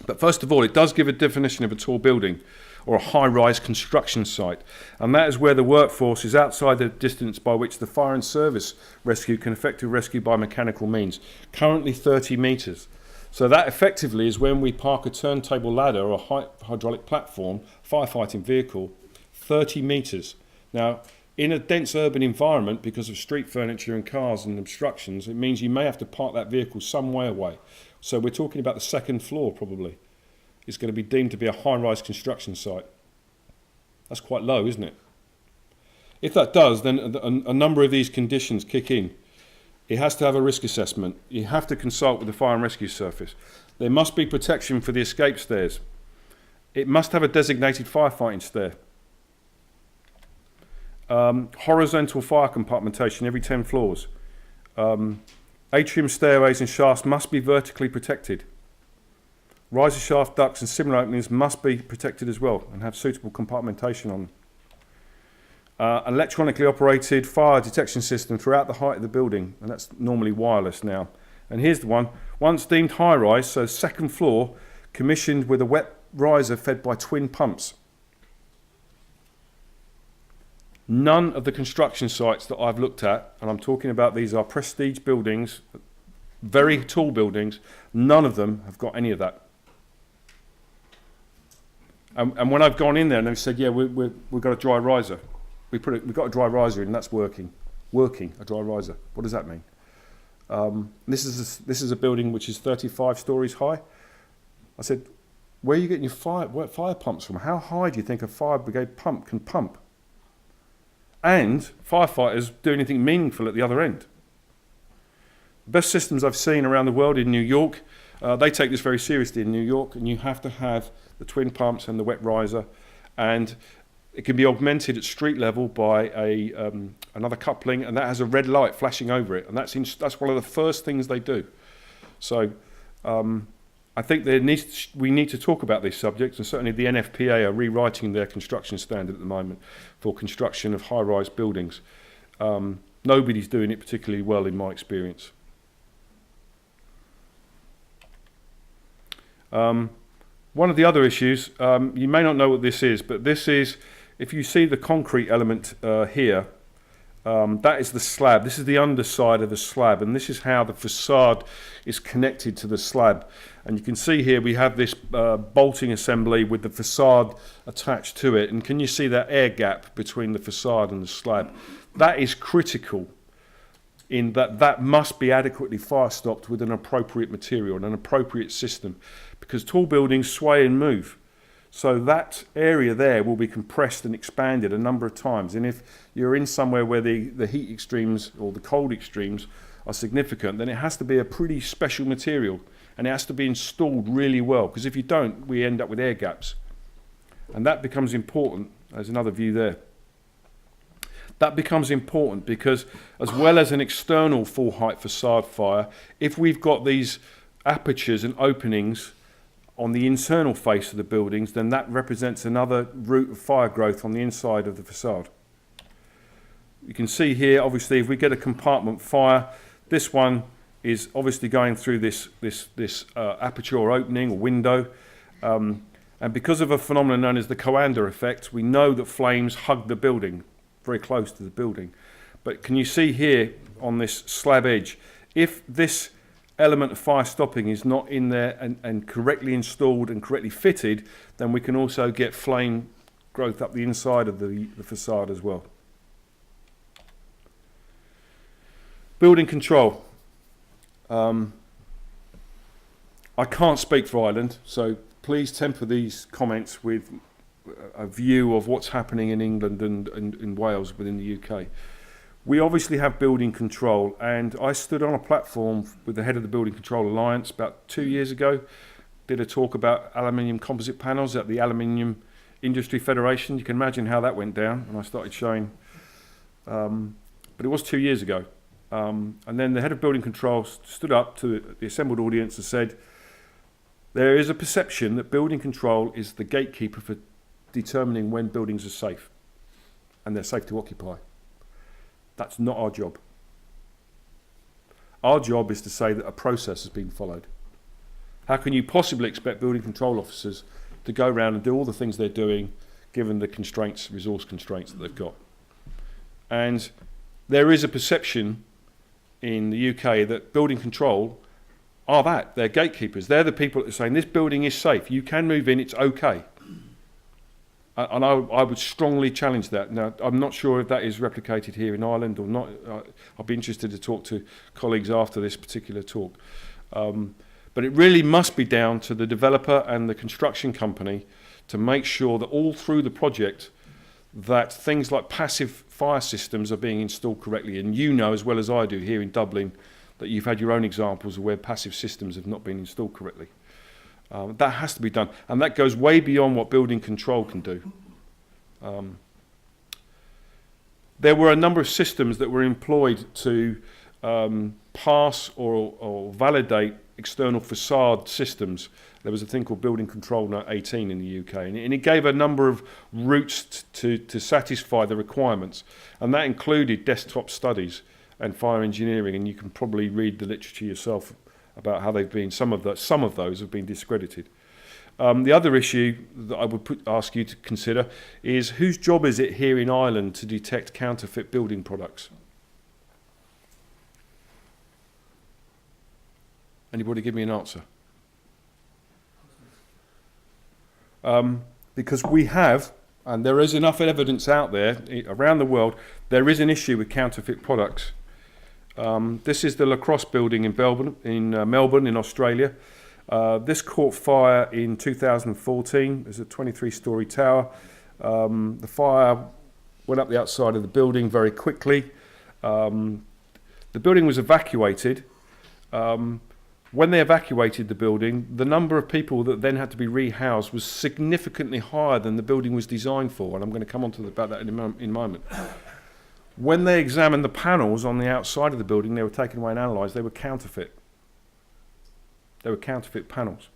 But first of all, it does give a definition of a tall building or a high-rise construction site. And that is where the workforce is outside the distance by which the fire and service rescue can effectively rescue by mechanical means, currently 30 metres. So that effectively is when we park a turntable ladder or a hydraulic platform, firefighting vehicle, 30 metres. Now, in a dense urban environment, because of street furniture and cars and obstructions, it means you may have to park that vehicle some way away. So we're talking about the second floor probably. It's going to be deemed to be a high-rise construction site. That's quite low, isn't it? If that does, then a number of these conditions kick in. It has to have a risk assessment. You have to consult with the fire and rescue service. There must be protection for the escape stairs. It must have a designated firefighting stair. Horizontal fire compartmentation every 10 floors. Atrium stairways and shafts must be vertically protected. Riser shaft ducts and similar openings must be protected as well and have suitable compartmentation on them. Electronically operated fire detection system throughout the height of the building, and that's normally wireless now. And here's the one, once deemed high-rise, so second floor, commissioned with a wet riser fed by twin pumps. None of the construction sites that I've looked at, and I'm talking about these are prestige buildings, very tall buildings, none of them have got any of that. And when I've gone in there and they've said, yeah, we've got a dry riser. We've got a dry riser in, and that's working. A dry riser. What does that mean? This is a building which is 35 stories high. I said, where are you getting your fire pumps from? How high do you think a fire brigade pump can pump? And firefighters do anything meaningful at the other end. The best systems I've seen around the world in New York, they take this very seriously in New York, and you have to have the twin pumps and the wet riser, and it can be augmented at street level by another coupling, and that has a red light flashing over it, and that's one of the first things they do. So I think we need to talk about these subjects, and certainly the NFPA are rewriting their construction standard at the moment for construction of high-rise buildings. Nobody's doing it particularly well in my experience. One of the other issues, you may not know what this is, but this is, if you see the concrete element here, that is the slab. This is the underside of the slab, and this is how the facade is connected to the slab. And you can see here we have this bolting assembly with the facade attached to it. And can you see that air gap between the facade and the slab? That is critical in that must be adequately fire stopped with an appropriate material and an appropriate system, because tall buildings sway and move. So that area there will be compressed and expanded a number of times. And if you're in somewhere where the heat extremes or the cold extremes are significant, then it has to be a pretty special material, and it has to be installed really well, because if you don't, we end up with air gaps. And that becomes important. There's another view there. That becomes important because, as well as an external full height facade fire, if we've got these apertures and openings on the internal face of the buildings, then that represents another route of fire growth on the inside of the facade. You can see here, obviously, if we get a compartment fire, this one is obviously going through this aperture or opening or window. And because of a phenomenon known as the Coanda effect, we know that flames hug the building, very close to the building. But can you see here on this slab edge, if this element of fire stopping is not in there and correctly installed and correctly fitted, then we can also get flame growth up the inside of the facade as well. Building control. I can't speak for Ireland, so please temper these comments with a view of what's happening in England and in Wales within the UK. We obviously have building control, and I stood on a platform with the head of the Building Control Alliance about 2 years ago, did a talk about aluminium composite panels at the Aluminium Industry Federation. You can imagine how that went down, and I started showing, but it was 2 years ago. And then the head of building control stood up to the assembled audience and said, there is a perception that building control is the gatekeeper for determining when buildings are safe and they're safe to occupy. That's not our job. Our job is to say that a process has been followed. How can you possibly expect building control officers to go around and do all the things they're doing given the constraints, resource constraints that they've got? And there is a perception in the UK that building control are that. They're gatekeepers. They're the people that are saying this building is safe. You can move in, it's okay. And I would strongly challenge that. Now, I'm not sure if that is replicated here in Ireland or not. I'll be interested to talk to colleagues after this particular talk. But it really must be down to the developer and the construction company to make sure that all through the project that things like passive fire systems are being installed correctly. And you know as well as I do here in Dublin that you've had your own examples of where passive systems have not been installed correctly. That has to be done, and that goes way beyond what building control can do. There were a number of systems that were employed to pass or validate external facade systems. There was a thing called Building Control Note 18 in the UK, and it gave a number of routes to satisfy the requirements, and that included desktop studies and fire engineering, and you can probably read the literature yourself about how they've been, some of those have been discredited. The other issue that I would ask you to consider is whose job is it here in Ireland to detect counterfeit building products? Anybody give me an answer? Because we have, and there is enough evidence out there around the world, there is an issue with counterfeit products. This is the La Crosse building in Melbourne, in Australia. This caught fire in 2014. There's a 23-storey tower. The fire went up the outside of the building very quickly. The building was evacuated. When they evacuated the building, the number of people that then had to be rehoused was significantly higher than the building was designed for, and I'm going to come on to about that in a moment. When they examined the panels on the outside of the building, they were taken away and analysed, they were counterfeit. They were counterfeit panels.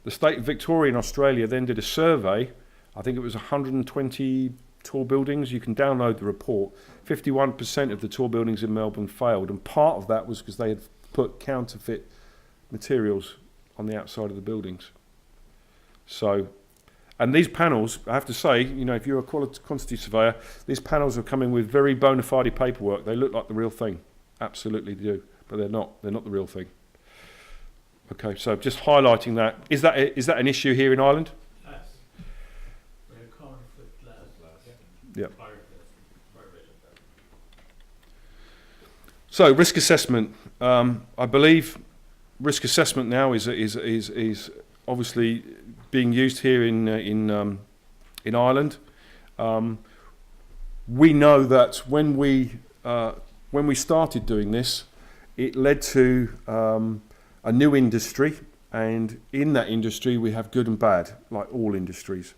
The state of Victoria in Australia then did a survey. I think it was 120 tall buildings. You can download the report. 51% of the tall buildings in Melbourne failed, and part of that was because they had put counterfeit materials on the outside of the buildings. So, and these panels, I have to say, you know, if you're a quantity surveyor, these panels are coming with very bona fide paperwork. They look like the real thing. Absolutely do. But they're not. They're not the real thing. Okay, so just highlighting that. Is that an issue here in Ireland? Glass. We're common with glass. Yeah. Fire. So risk assessment. I believe risk assessment now is obviously being used here in Ireland. We know that when we started doing this, it led to a new industry, and in that industry we have good and bad, like all industries.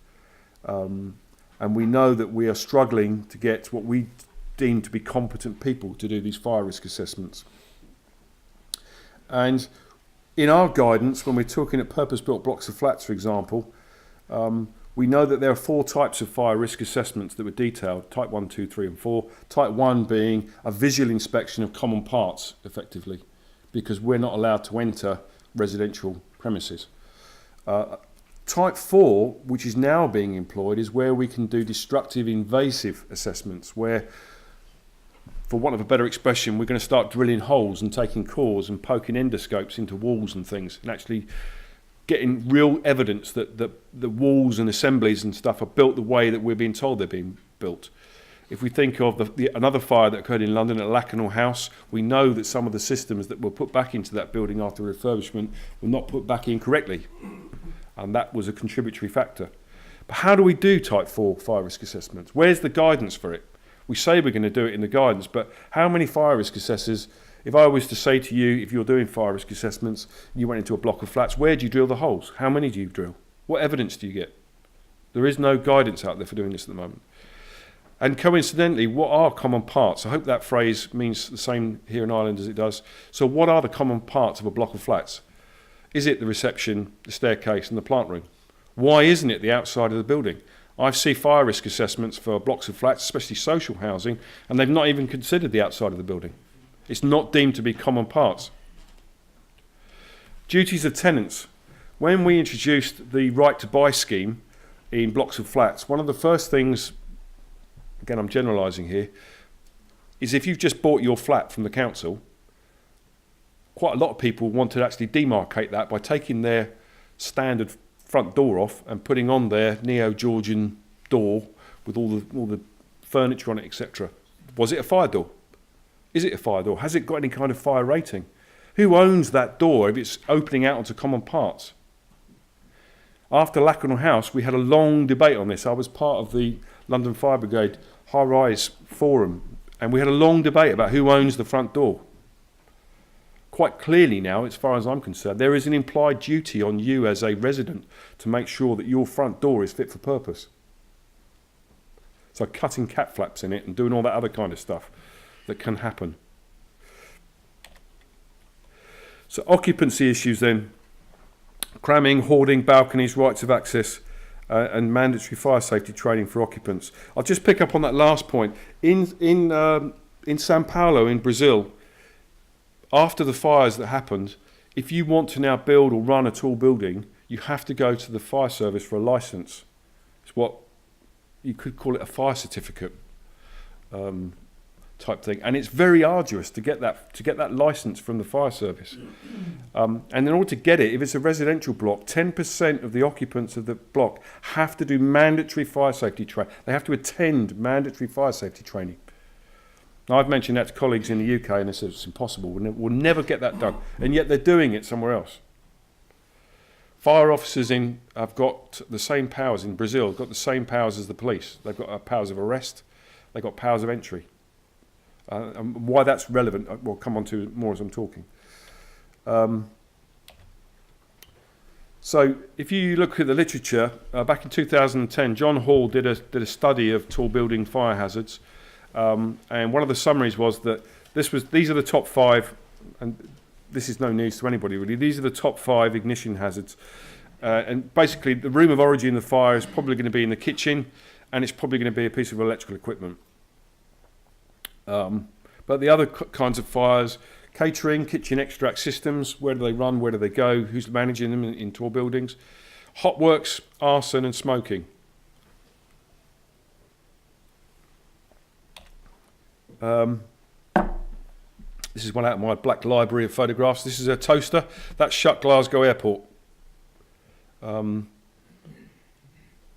And we know that we are struggling to get what we deem to be competent people to do these fire risk assessments. And in our guidance, when we're talking at purpose-built blocks of flats, for example, we know that there are 4 types of fire risk assessments that were detailed, type 1, 2, 3 and 4. Type 1 being a visual inspection of common parts, effectively, because we're not allowed to enter residential premises. Type 4, which is now being employed, is where we can do destructive invasive assessments, where, for want of a better expression, we're going to start drilling holes and taking cores and poking endoscopes into walls and things, and actually getting real evidence that the walls and assemblies and stuff are built the way that we're being told they're being built. If we think of another fire that occurred in London at Lakanal House, we know that some of the systems that were put back into that building after refurbishment were not put back in correctly, and that was a contributory factor. But how do we do type 4 fire risk assessments? Where's the guidance for it? We say we're going to do it in the guidance, but how many fire risk assessors, if I was to say to you, if you're doing fire risk assessments, you went into a block of flats, where do you drill the holes? How many do you drill? What evidence do you get? There is no guidance out there for doing this at the moment. And coincidentally, what are common parts? I hope that phrase means the same here in Ireland as it does. So what are the common parts of a block of flats? Is it the reception, the staircase and the plant room? Why isn't it the outside of the building? I see fire risk assessments for blocks of flats, especially social housing, and they've not even considered the outside of the building. It's not deemed to be common parts. Duties of tenants. When we introduced the right to buy scheme in blocks of flats, one of the first things, again I'm generalising here, is if you've just bought your flat from the council, quite a lot of people want to actually demarcate that by taking their standard front door off and putting on their neo-Georgian door with all the furniture on it, etc. Was it a fire door? Is it a fire door? Has it got any kind of fire rating? Who owns that door if it's opening out onto common parts? After Lakanal House, we had a long debate on this. I was part of the London Fire Brigade high-rise forum, and we had a long debate about who owns the front door. Quite clearly now, as far as I'm concerned, there is an implied duty on you as a resident to make sure that your front door is fit for purpose. So cutting cat flaps in it and doing all that other kind of stuff that can happen. So occupancy issues then, cramming, hoarding, balconies, rights of access, and mandatory fire safety training for occupants. I'll just pick up on that last point. In São Paulo in Brazil, after the fires that happened, if you want to now build or run a tall building, you have to go to the fire service for a license. It's what you could call it a fire certificate type thing, and it's very arduous to get that license from the fire service. And in order to get it, if it's a residential block, 10% of the occupants of the block have to do mandatory fire safety training. They have to attend mandatory fire safety training. Now, I've mentioned that to colleagues in the UK, and they said it's impossible. We'll never get that done, and yet they're doing it somewhere else. Fire officers have got the same powers in Brazil. Have got the same powers as the police. They've got powers of arrest. They've got powers of entry. And why that's relevant, we'll come on to more as I'm talking. So if you look at the literature, back in 2010, John Hall did a study of tall building fire hazards. And one of the summaries was that these are the top 5, and this is no news to anybody really. These are the top 5 ignition hazards, and basically the room of origin of the fire is probably going to be in the kitchen, and it's probably going to be a piece of electrical equipment. But the other kinds of fires, catering, kitchen extract systems, where do they run, where do they go, who's managing them in tall buildings, hot works, arson and smoking. This is one out of my black library of photographs. This is a toaster. That's shut Glasgow Airport. And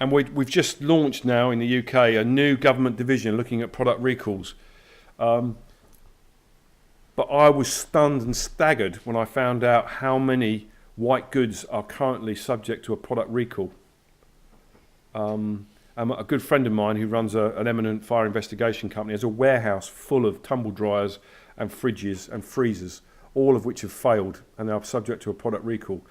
we've just launched now in the UK a new government division looking at product recalls. But I was stunned and staggered when I found out how many white goods are currently subject to a product recall. And a good friend of mine who runs an eminent fire investigation company has a warehouse full of tumble dryers and fridges and freezers, all of which have failed and are subject to a product recall.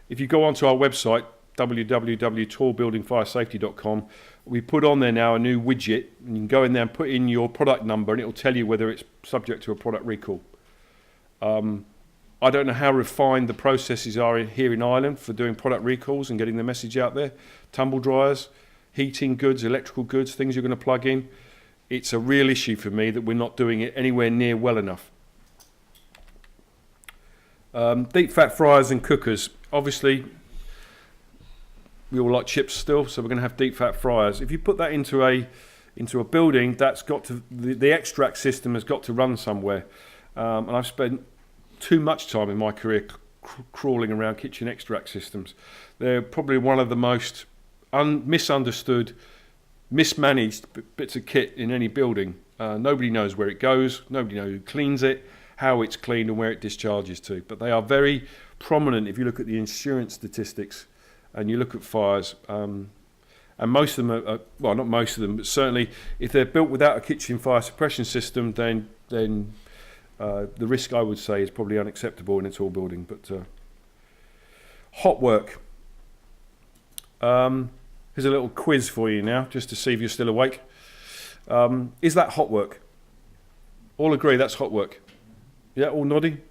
If you go onto our website, www.tallbuildingfiresafety.com, we put on there now a new widget, and you can go in there and put in your product number and it will tell you whether it's subject to a product recall. I don't know how refined the processes are here in Ireland for doing product recalls and getting the message out there. Tumble dryers, heating goods, electrical goods, things you're going to plug in. It's a real issue for me that we're not doing it anywhere near well enough. Deep fat fryers and cookers. Obviously, we all like chips still, so we're going to have deep fat fryers. If you put that into a building, that's got to the extract system has got to run somewhere. And I've spent too much time in my career crawling around kitchen extract systems. They're probably one of the most misunderstood, mismanaged bits of kit in any building. Nobody knows where it goes, nobody knows who cleans it, how it's cleaned and where it discharges to. But they are very prominent if you look at the insurance statistics and you look at fires. And most of them are, well, not most of them, but certainly if they're built without a kitchen fire suppression system, then the risk, I would say, is probably unacceptable in a tall building. But hot work. Here's a little quiz for you now, just to see if you're still awake. Is that hot work? All agree that's hot work? Yeah, all nodding?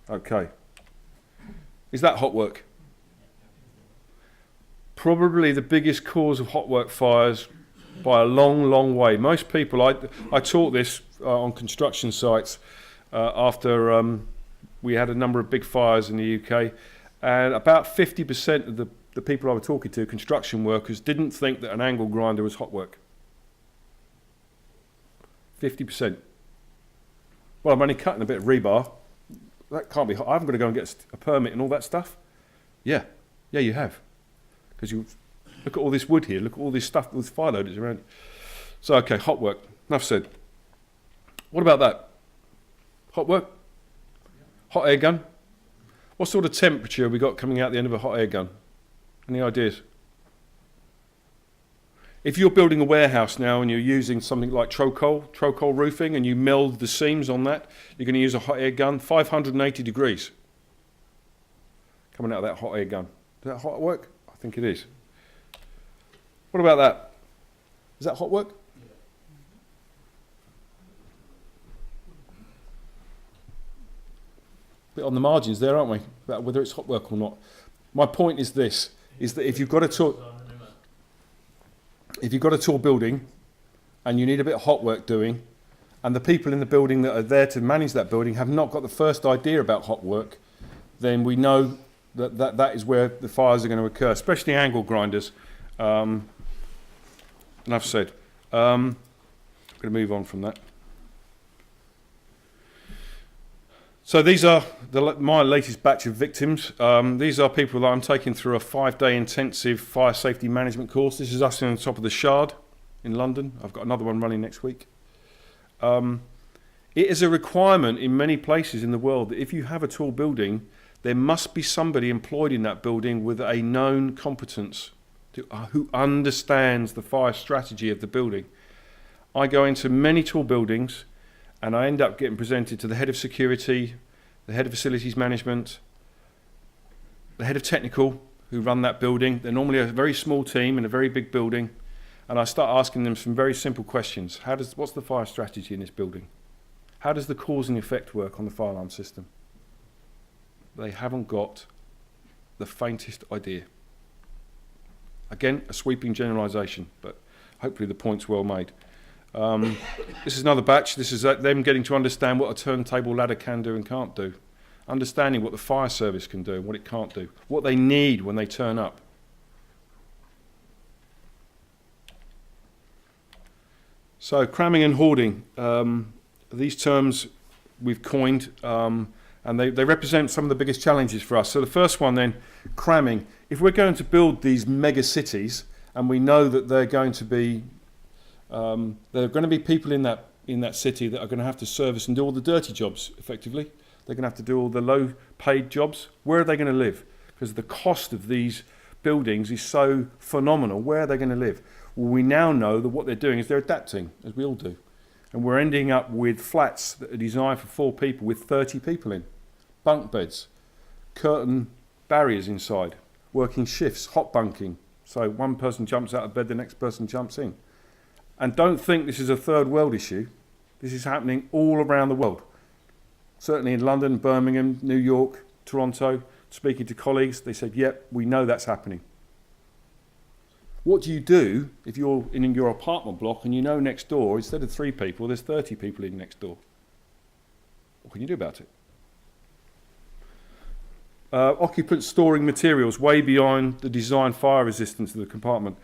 Okay. Is that hot work? Probably the biggest cause of hot work fires by a long, long way. Most people, I taught this on construction sites after we had a number of big fires in the UK, and about 50% of the people I was talking to, construction workers, didn't think that an angle grinder was hot work. 50%. Well, I'm only cutting a bit of rebar. That can't be hot. I haven't got to go and get a permit and all that stuff. Yeah, you have. Because you look at all this wood here, look at all this stuff with fire loaders around. So, okay, hot work. Enough said. What about that? Hot work? Hot air gun? What sort of temperature have we got coming out the end of a hot air gun? Any ideas? If you're building a warehouse now and you're using something like Trocol roofing, and you meld the seams on that, you're going to use a hot air gun, 580 degrees coming out of that hot air gun. Is that hot work? I think it is. What about that? Is that hot work? Bit on the margins there, aren't we? About whether it's hot work or not. My point is this: is that if you've got a tall building and you need a bit of hot work doing, and the people in the building that are there to manage that building have not got the first idea about hot work, then we know that is where the fires are going to occur, especially angle grinders. Enough said. I'm going to move on from that. So these are my latest batch of victims. These are people that I'm taking through a 5-day intensive fire safety management course. This is us on top of the Shard in London. I've got another one running next week. It is a requirement in many places in the world that if you have a tall building, there must be somebody employed in that building with a known competence who understands the fire strategy of the building. I go into many tall buildings and I end up getting presented to the head of security, the head of facilities management, the head of technical who run that building. They're normally a very small team in a very big building, and I start asking them some very simple questions. What's the fire strategy in this building? How does the cause and effect work on the fire alarm system? They haven't got the faintest idea. Again, a sweeping generalisation, but hopefully the point's well made. This is another batch. This is them getting to understand what a turntable ladder can do and can't do. Understanding what the fire service can do and what it can't do. What they need when they turn up. So cramming and hoarding. These terms we've coined and they represent some of the biggest challenges for us. So the first one then, cramming. If we're going to build these mega cities and we know that they're going to be there are going to be people in that city that are going to have to service and do all the dirty jobs, effectively. They're going to have to do all the low-paid jobs. Where are they going to live? Because the cost of these buildings is so phenomenal. Where are they going to live? Well, we now know that what they're doing is they're adapting, as we all do. And we're ending up with flats that are designed for 4 people with 30 people in. Bunk beds, curtain barriers inside, working shifts, hot bunking. So one person jumps out of bed, the next person jumps in. And don't think this is a third world issue. This is happening all around the world. Certainly in London, Birmingham, New York, Toronto. Speaking to colleagues, they said, yep, we know that's happening. What do you do if you're in your apartment block and you know next door, instead of 3 people, there's 30 people in next door? What can you do about it? Occupants storing materials way beyond the design fire resistance of the compartment.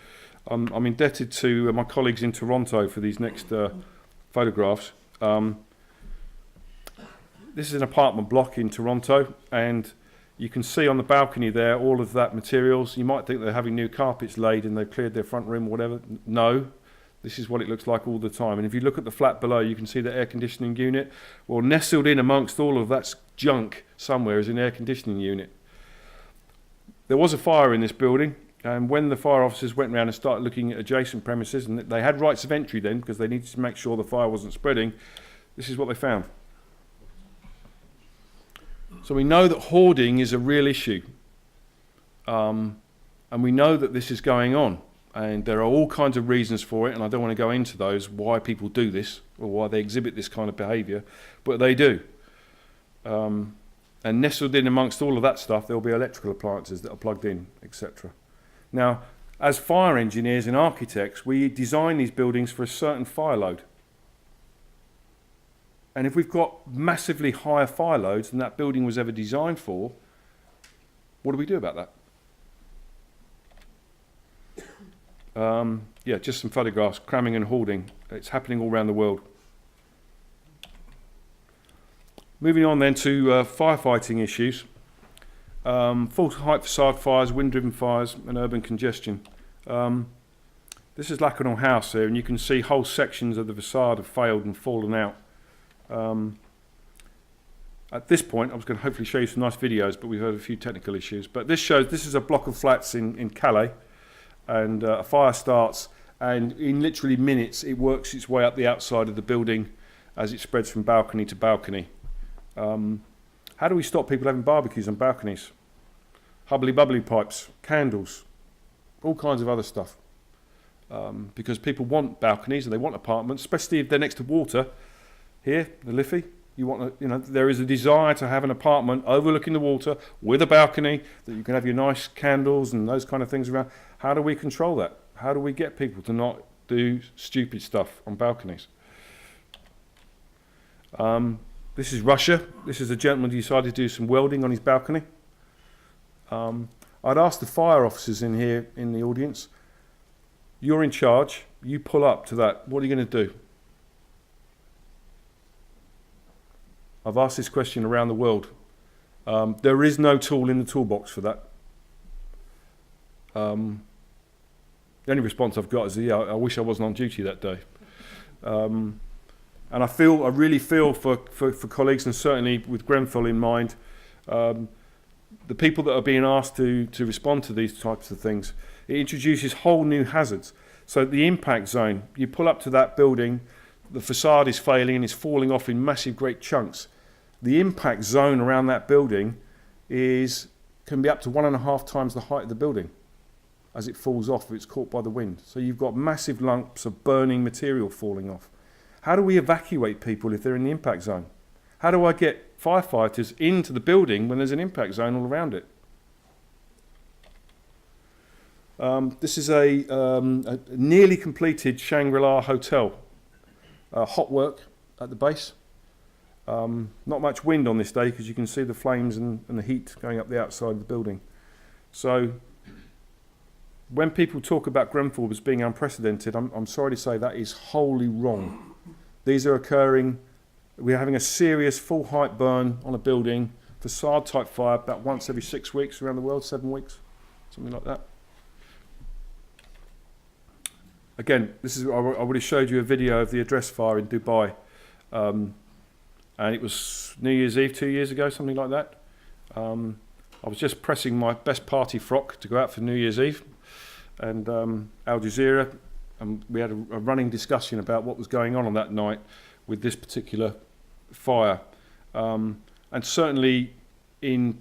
I'm indebted to my colleagues in Toronto for these next photographs. This is an apartment block in Toronto, and you can see on the balcony there all of that materials. You might think they're having new carpets laid and they've cleared their front room or whatever. No, this is what it looks like all the time. And if you look at the flat below, you can see the air conditioning unit. Well, nestled in amongst all of that junk somewhere is an air conditioning unit. There was a fire in this building, and when the fire officers went around and started looking at adjacent premises, and they had rights of entry then because they needed to make sure the fire wasn't spreading, this is what they found. So we know that hoarding is a real issue, and we know that this is going on, and there are all kinds of reasons for it, and I don't want to go into those, why people do this or why they exhibit this kind of behaviour, but they do. And nestled in amongst all of that stuff, there will be electrical appliances that are plugged in, etc. Now, as fire engineers and architects, we design these buildings for a certain fire load. And if we've got massively higher fire loads than that building was ever designed for, what do we do about that? Yeah, just some photographs, cramming and hoarding. It's happening all around the world. Moving on then to firefighting issues. Full height facade fires, wind-driven fires and urban congestion. This is Lacanau House here, and you can see whole sections of the facade have failed and fallen out. At this point, I was going to hopefully show you some nice videos, but we've had a few technical issues. But this is a block of flats in Calais, and a fire starts, and in literally minutes it works its way up the outside of the building as it spreads from balcony to balcony. How do we stop people having barbecues on balconies? Hubbly bubbly pipes, candles, all kinds of other stuff. Because people want balconies and they want apartments, especially if they're next to water. Here, the Liffey, there is a desire to have an apartment overlooking the water with a balcony that you can have your nice candles and those kind of things around. How do we control that? How do we get people to not do stupid stuff on balconies? This is Russia. This is a gentleman who decided to do some welding on his balcony. I'd ask the fire officers in here in the audience, you're in charge, you pull up to that, what are you going to do? I've asked this question around the world. There is no tool in the toolbox for that. The only response I've got is, yeah, I wish I wasn't on duty that day. And I really feel for colleagues, and certainly with Grenfell in mind, the people that are being asked to respond to these types of things. It introduces whole new hazards. So the impact zone, you pull up to that building, the facade is failing and it's falling off in massive great chunks. The impact zone around that building can be up to 1.5 times the height of the building as it falls off if it's caught by the wind. So you've got massive lumps of burning material falling off. How do we evacuate people if they're in the impact zone? How do I get firefighters into the building when there's an impact zone all around it? This is a nearly completed Shangri-La hotel. Hot work at the base. Not much wind on this day because you can see the flames and the heat going up the outside of the building. So when people talk about Grenfell as being unprecedented, I'm sorry to say that is wholly wrong. These are occurring, we're having a serious full height burn on a building, facade type fire about once every 6 weeks around the world, 7 weeks, something like that. Again, I would have showed you a video of the address fire in Dubai. And and it was New Year's Eve 2 years ago, something like that. I was just pressing my best party frock to go out for New Year's Eve, and Al Jazeera, and we had a running discussion about what was going on that night with this particular fire. And certainly in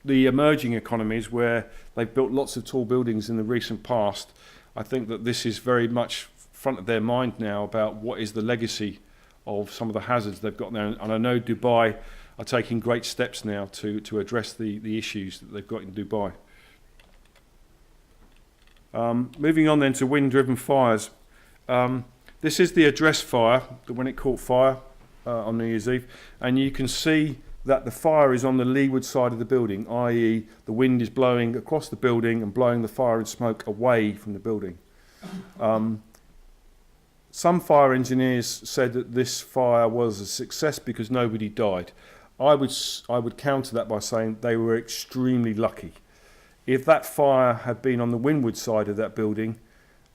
the emerging economies where they've built lots of tall buildings in the recent past, I think that this is very much front of their mind now about what is the legacy of some of the hazards they've got there. And I know Dubai are taking great steps now to address the issues that they've got in Dubai. Moving on then to wind-driven fires. This is the address fire, when it caught fire on New Year's Eve, and you can see that the fire is on the leeward side of the building, i.e. the wind is blowing across the building and blowing the fire and smoke away from the building. Some fire engineers said that this fire was a success because nobody died. I would counter that by saying they were extremely lucky. If that fire had been on the windward side of that building,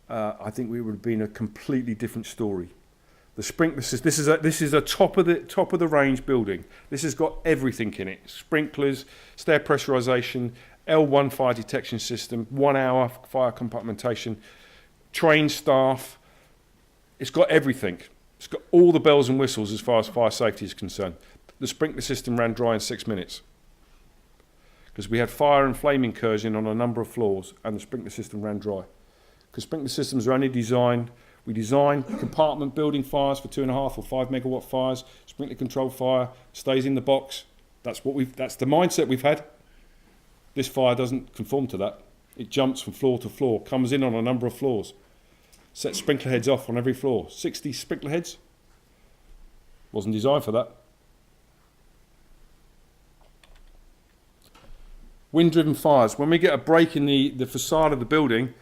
I think it would have been a completely different story. The sprinklers, this is a top of the range building. This has got everything in it: sprinklers, stair pressurization, L1 fire detection system, 1 hour fire compartmentation, trained staff. It's got everything. It's got all the bells and whistles as far as fire safety is concerned. The sprinkler system ran dry in 6 minutes because we had fire and flame incursion on a number of floors, and the sprinkler system ran dry. Because sprinkler systems are only designed, we design compartment building fires for 2.5 or 5 megawatt fires, sprinkler controlled fire, stays in the box. That's the mindset we've had. This fire doesn't conform to that. It jumps from floor to floor, comes in on a number of floors, sets sprinkler heads off on every floor. 60 sprinkler heads. Wasn't designed for that. Wind-driven fires. When we get a break in the facade of the building,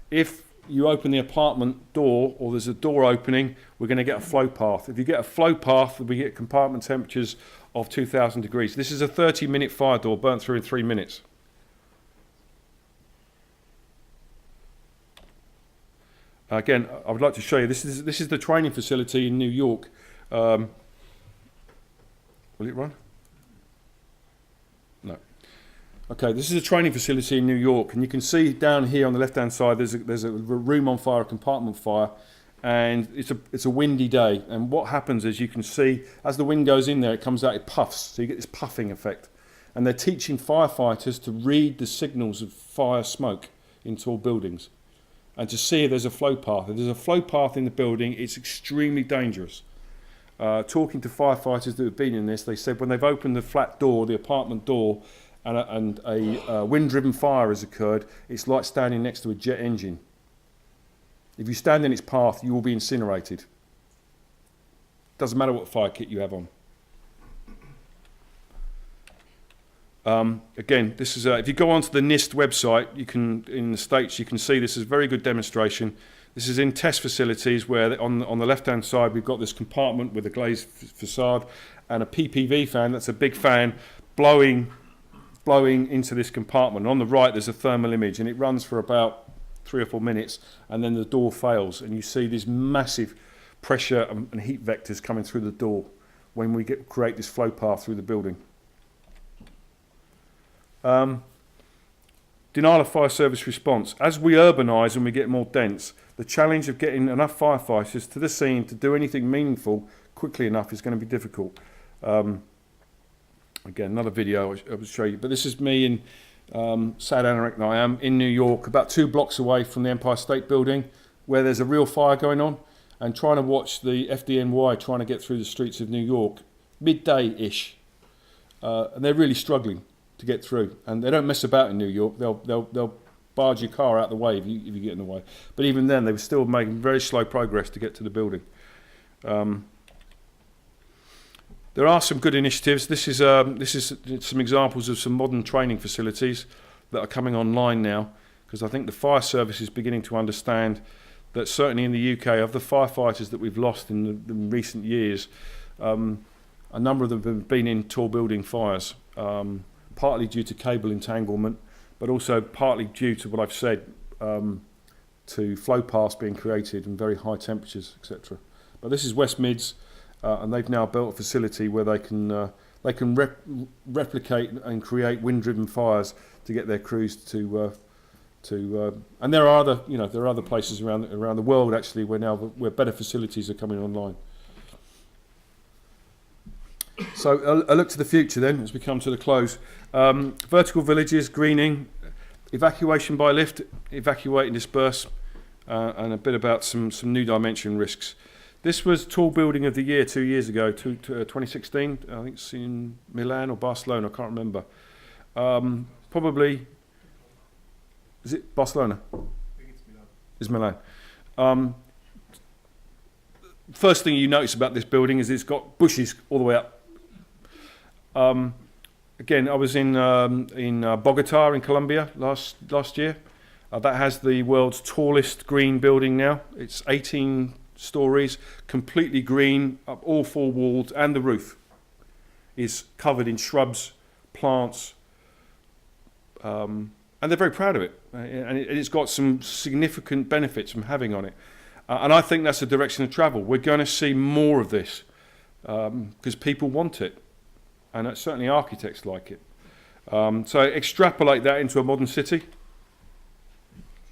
if you open the apartment door or there's a door opening, we're going to get a flow path. If you get a flow path, we get compartment temperatures of 2,000 degrees. This is a 30-minute fire door burnt through in 3 minutes. Again, I would like to show you, this is the training facility in New York. Will it run? No. Okay, this is a training facility in New York, and you can see down here on the left-hand side there's a room on fire, a compartment fire, and it's a windy day. And what happens is, you can see as the wind goes in there, it comes out, it puffs, so you get this puffing effect. And they're teaching firefighters to read the signals of fire smoke in tall buildings, and to see if there's a flow path. If there's a flow path in the building, it's extremely dangerous. Talking to firefighters that have been in this, they said when they've opened the flat door, the apartment door, and a wind-driven fire has occurred, it's like standing next to a jet engine. If you stand in its path, you will be incinerated. Doesn't matter what fire kit you have on. Again, this is if you go onto the NIST website, in the States, you can see this is a very good demonstration. This is in test facilities where on the left-hand side we've got this compartment with a glazed facade and a PPV fan. That's a big fan blowing into this compartment. On the right there's a thermal image, and it runs for about 3 or 4 minutes, and then the door fails, and you see these massive pressure and heat vectors coming through the door when we create this flow path through the building. Denial of fire service response. As we urbanise and we get more dense, the challenge of getting enough firefighters to the scene to do anything meaningful quickly enough is going to be difficult. Again, another video I will show you, but this is me in sad anorak I am in New York, about 2 blocks away from the Empire State Building, where there's a real fire going on, and trying to watch the FDNY trying to get through the streets of New York, midday-ish, and they're really struggling to get through, and they don't mess about in New York. They'll barge your car out the way if you get in the way. But even then, they were still making very slow progress to get to the building. There are some good initiatives. This is some examples of some modern training facilities that are coming online now, because I think the fire service is beginning to understand that certainly in the UK, of the firefighters that we've lost in the recent years, a number of them have been in tall building fires. Partly due to cable entanglement, but also partly due to what I've said, to flow paths being created and very high temperatures, etc. But this is West Mids, and they've now built a facility where they can replicate and create wind-driven fires to get their crews to and there are other places around the world actually where better facilities are coming online. So a look to the future then as we come to the close. Vertical villages, greening, evacuation by lift, evacuate and disperse, and a bit about some new dimension risks. This was Tall Building of the Year 2 years ago, 2016. I think it's in Milan or Barcelona, I can't remember. Probably, is it Barcelona? I think it's Milan. It's Milan. First thing you notice about this building is it's got bushes all the way up. Again, I was in Bogota in Colombia last year. That has the world's tallest green building now. It's 18 stories, completely green, up all four walls, and the roof is covered in shrubs, plants, and they're very proud of it. And it's got some significant benefits from having on it. And I think that's the direction of travel. We're going to see more of this because people want it. And certainly architects like it. So extrapolate that into a modern city.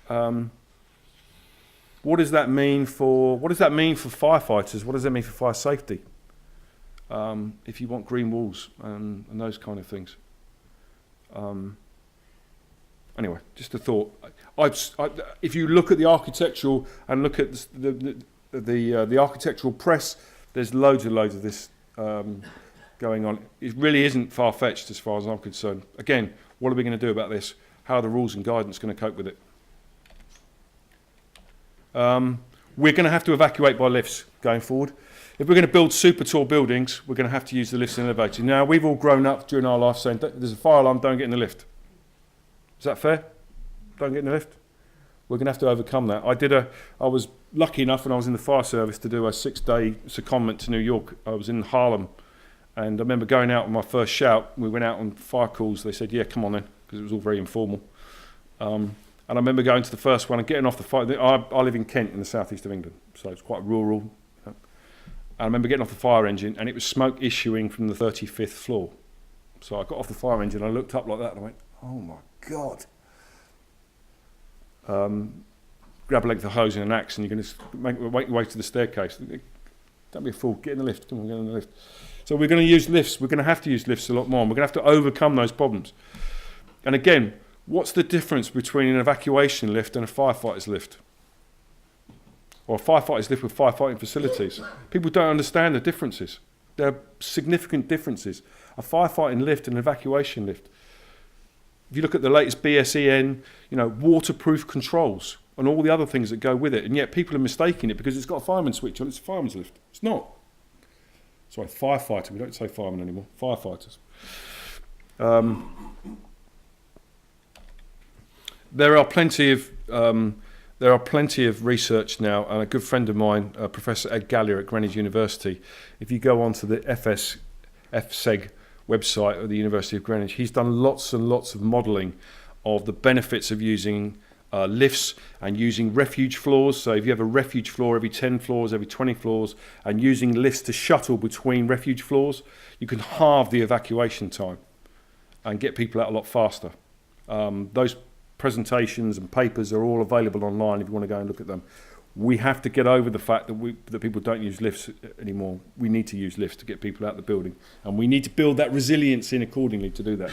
What does that mean for firefighters? What does that mean for fire safety? If you want green walls and those kind of things. Anyway, just a thought. If you look at the architectural and look at the architectural press, there's loads of this. Going on. It really isn't far-fetched as far as I'm concerned. Again, what are we going to do about this? How are the rules and guidance going to cope with it? We're going to have to evacuate by lifts going forward. If we're going to build super tall buildings, we're going to have to use the lifts and elevators. Now, we've all grown up during our life saying, there's a fire alarm, don't get in the lift. Is that fair? Don't get in the lift? We're going to have to overcome that. I was lucky enough when I was in the fire service to do a 6-day secondment to New York. I was in Harlem. And I remember going out on my first shout. We went out on fire calls. They said, yeah, come on then, because it was all very informal. And I remember going to the first one and getting off the fire. I live in Kent in the southeast of England, so it's quite rural. And I remember getting off the fire engine, and it was smoke issuing from the 35th floor. So I got off the fire engine, I looked up like that, and I went, oh my God. Grab a length of hose and an axe, and you're going to make your way to the staircase. Don't be a fool, get in the lift, come on, get in the lift. So we're going to use lifts. We're going to have to use lifts a lot more. And we're going to have to overcome those problems. And again, what's the difference between an evacuation lift and a firefighter's lift? Or a firefighter's lift with firefighting facilities? People don't understand the differences. There are significant differences. A firefighting lift and an evacuation lift. If you look at the latest BSEN, waterproof controls and all the other things that go with it, and yet people are mistaking it because it's got a fireman switch on, it's a fireman's lift. It's not. Sorry, firefighter. We don't say firemen anymore. Firefighters. There are plenty of research now, and a good friend of mine, Professor Ed Gallier at Greenwich University. If you go onto the FSEG website of the University of Greenwich, he's done lots and lots of modelling of the benefits of using lifts and using refuge floors. So if you have a refuge floor every 10 floors, every 20 floors, and using lifts to shuttle between refuge floors, you can halve the evacuation time and get people out a lot faster. Those presentations and papers are all available online if you want to go and look at them. We have to get over the fact that people don't use lifts anymore. We need to use lifts to get people out of the building, and we need to build that resilience in accordingly to do that.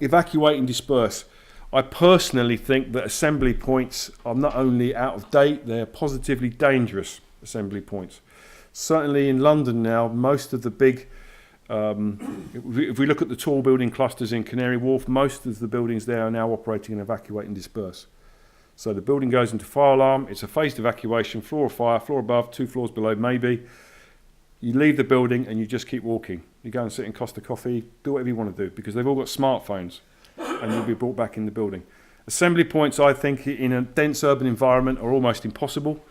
Evacuate and disperse. I personally think that assembly points are not only out of date, they're positively dangerous assembly points. Certainly in London now, most of the big, if we look at the tall building clusters in Canary Wharf, most of the buildings there are now operating in evacuate and disperse. So the building goes into fire alarm, it's a phased evacuation, floor of fire, floor above, 2 floors below maybe. You leave the building and you just keep walking. You go and sit in Costa Coffee, do whatever you want to do, because they've all got smartphones. And you'll be brought back in the building. Assembly points, I think, in a dense urban environment are almost impossible.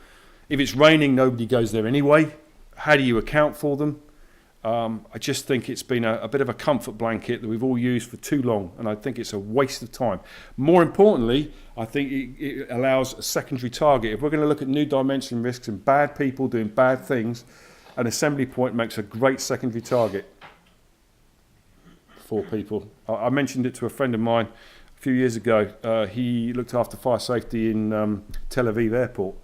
If it's raining, nobody goes there anyway. How do you account for them? I just think it's been a bit of a comfort blanket that we've all used for too long, and I think it's a waste of time. More importantly, I think it allows a secondary target. If we're going to look at new dimension risks and bad people doing bad things, an assembly point makes a great secondary target for people. I mentioned it to a friend of mine a few years ago. He looked after fire safety in Tel Aviv airport.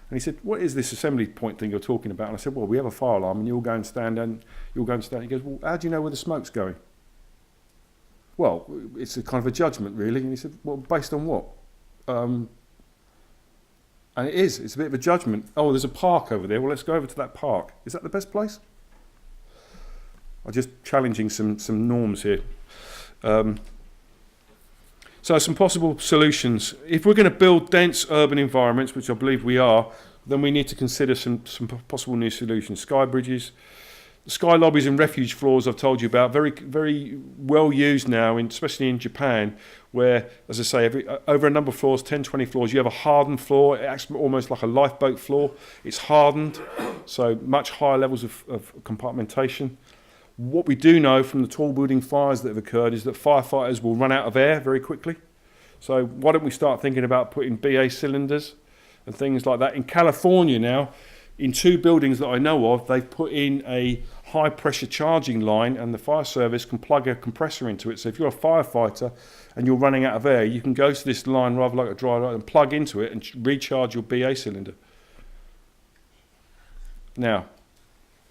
And he said, "What is this assembly point thing you're talking about?" And I said, "Well, we have a fire alarm, and you'll go and stand. He goes, "Well, how do you know where the smoke's going?" "Well, it's a kind of a judgment, really." And he said, "Well, based on what?" And it's a bit of a judgment. "Oh, there's a park over there. Well, let's go over to that park. Is that the best place?" I'm just challenging some norms here. So some possible solutions. If we're going to build dense urban environments, which I believe we are, then we need to consider some possible new solutions. Sky bridges, sky lobbies and refuge floors I've told you about, very, very well used now, especially in Japan, where, as I say, over a number of floors, 10, 20 floors, you have a hardened floor. It acts almost like a lifeboat floor. It's hardened, so much higher levels of compartmentation. What we do know from the tall building fires that have occurred is that firefighters will run out of air very quickly. So why don't we start thinking about putting BA cylinders and things like that. In California now, in 2 buildings that I know of, they've put in a high pressure charging line, and the fire service can plug a compressor into it. So if you're a firefighter and you're running out of air, you can go to this line rather like a dry line and plug into it and recharge your BA cylinder. Now,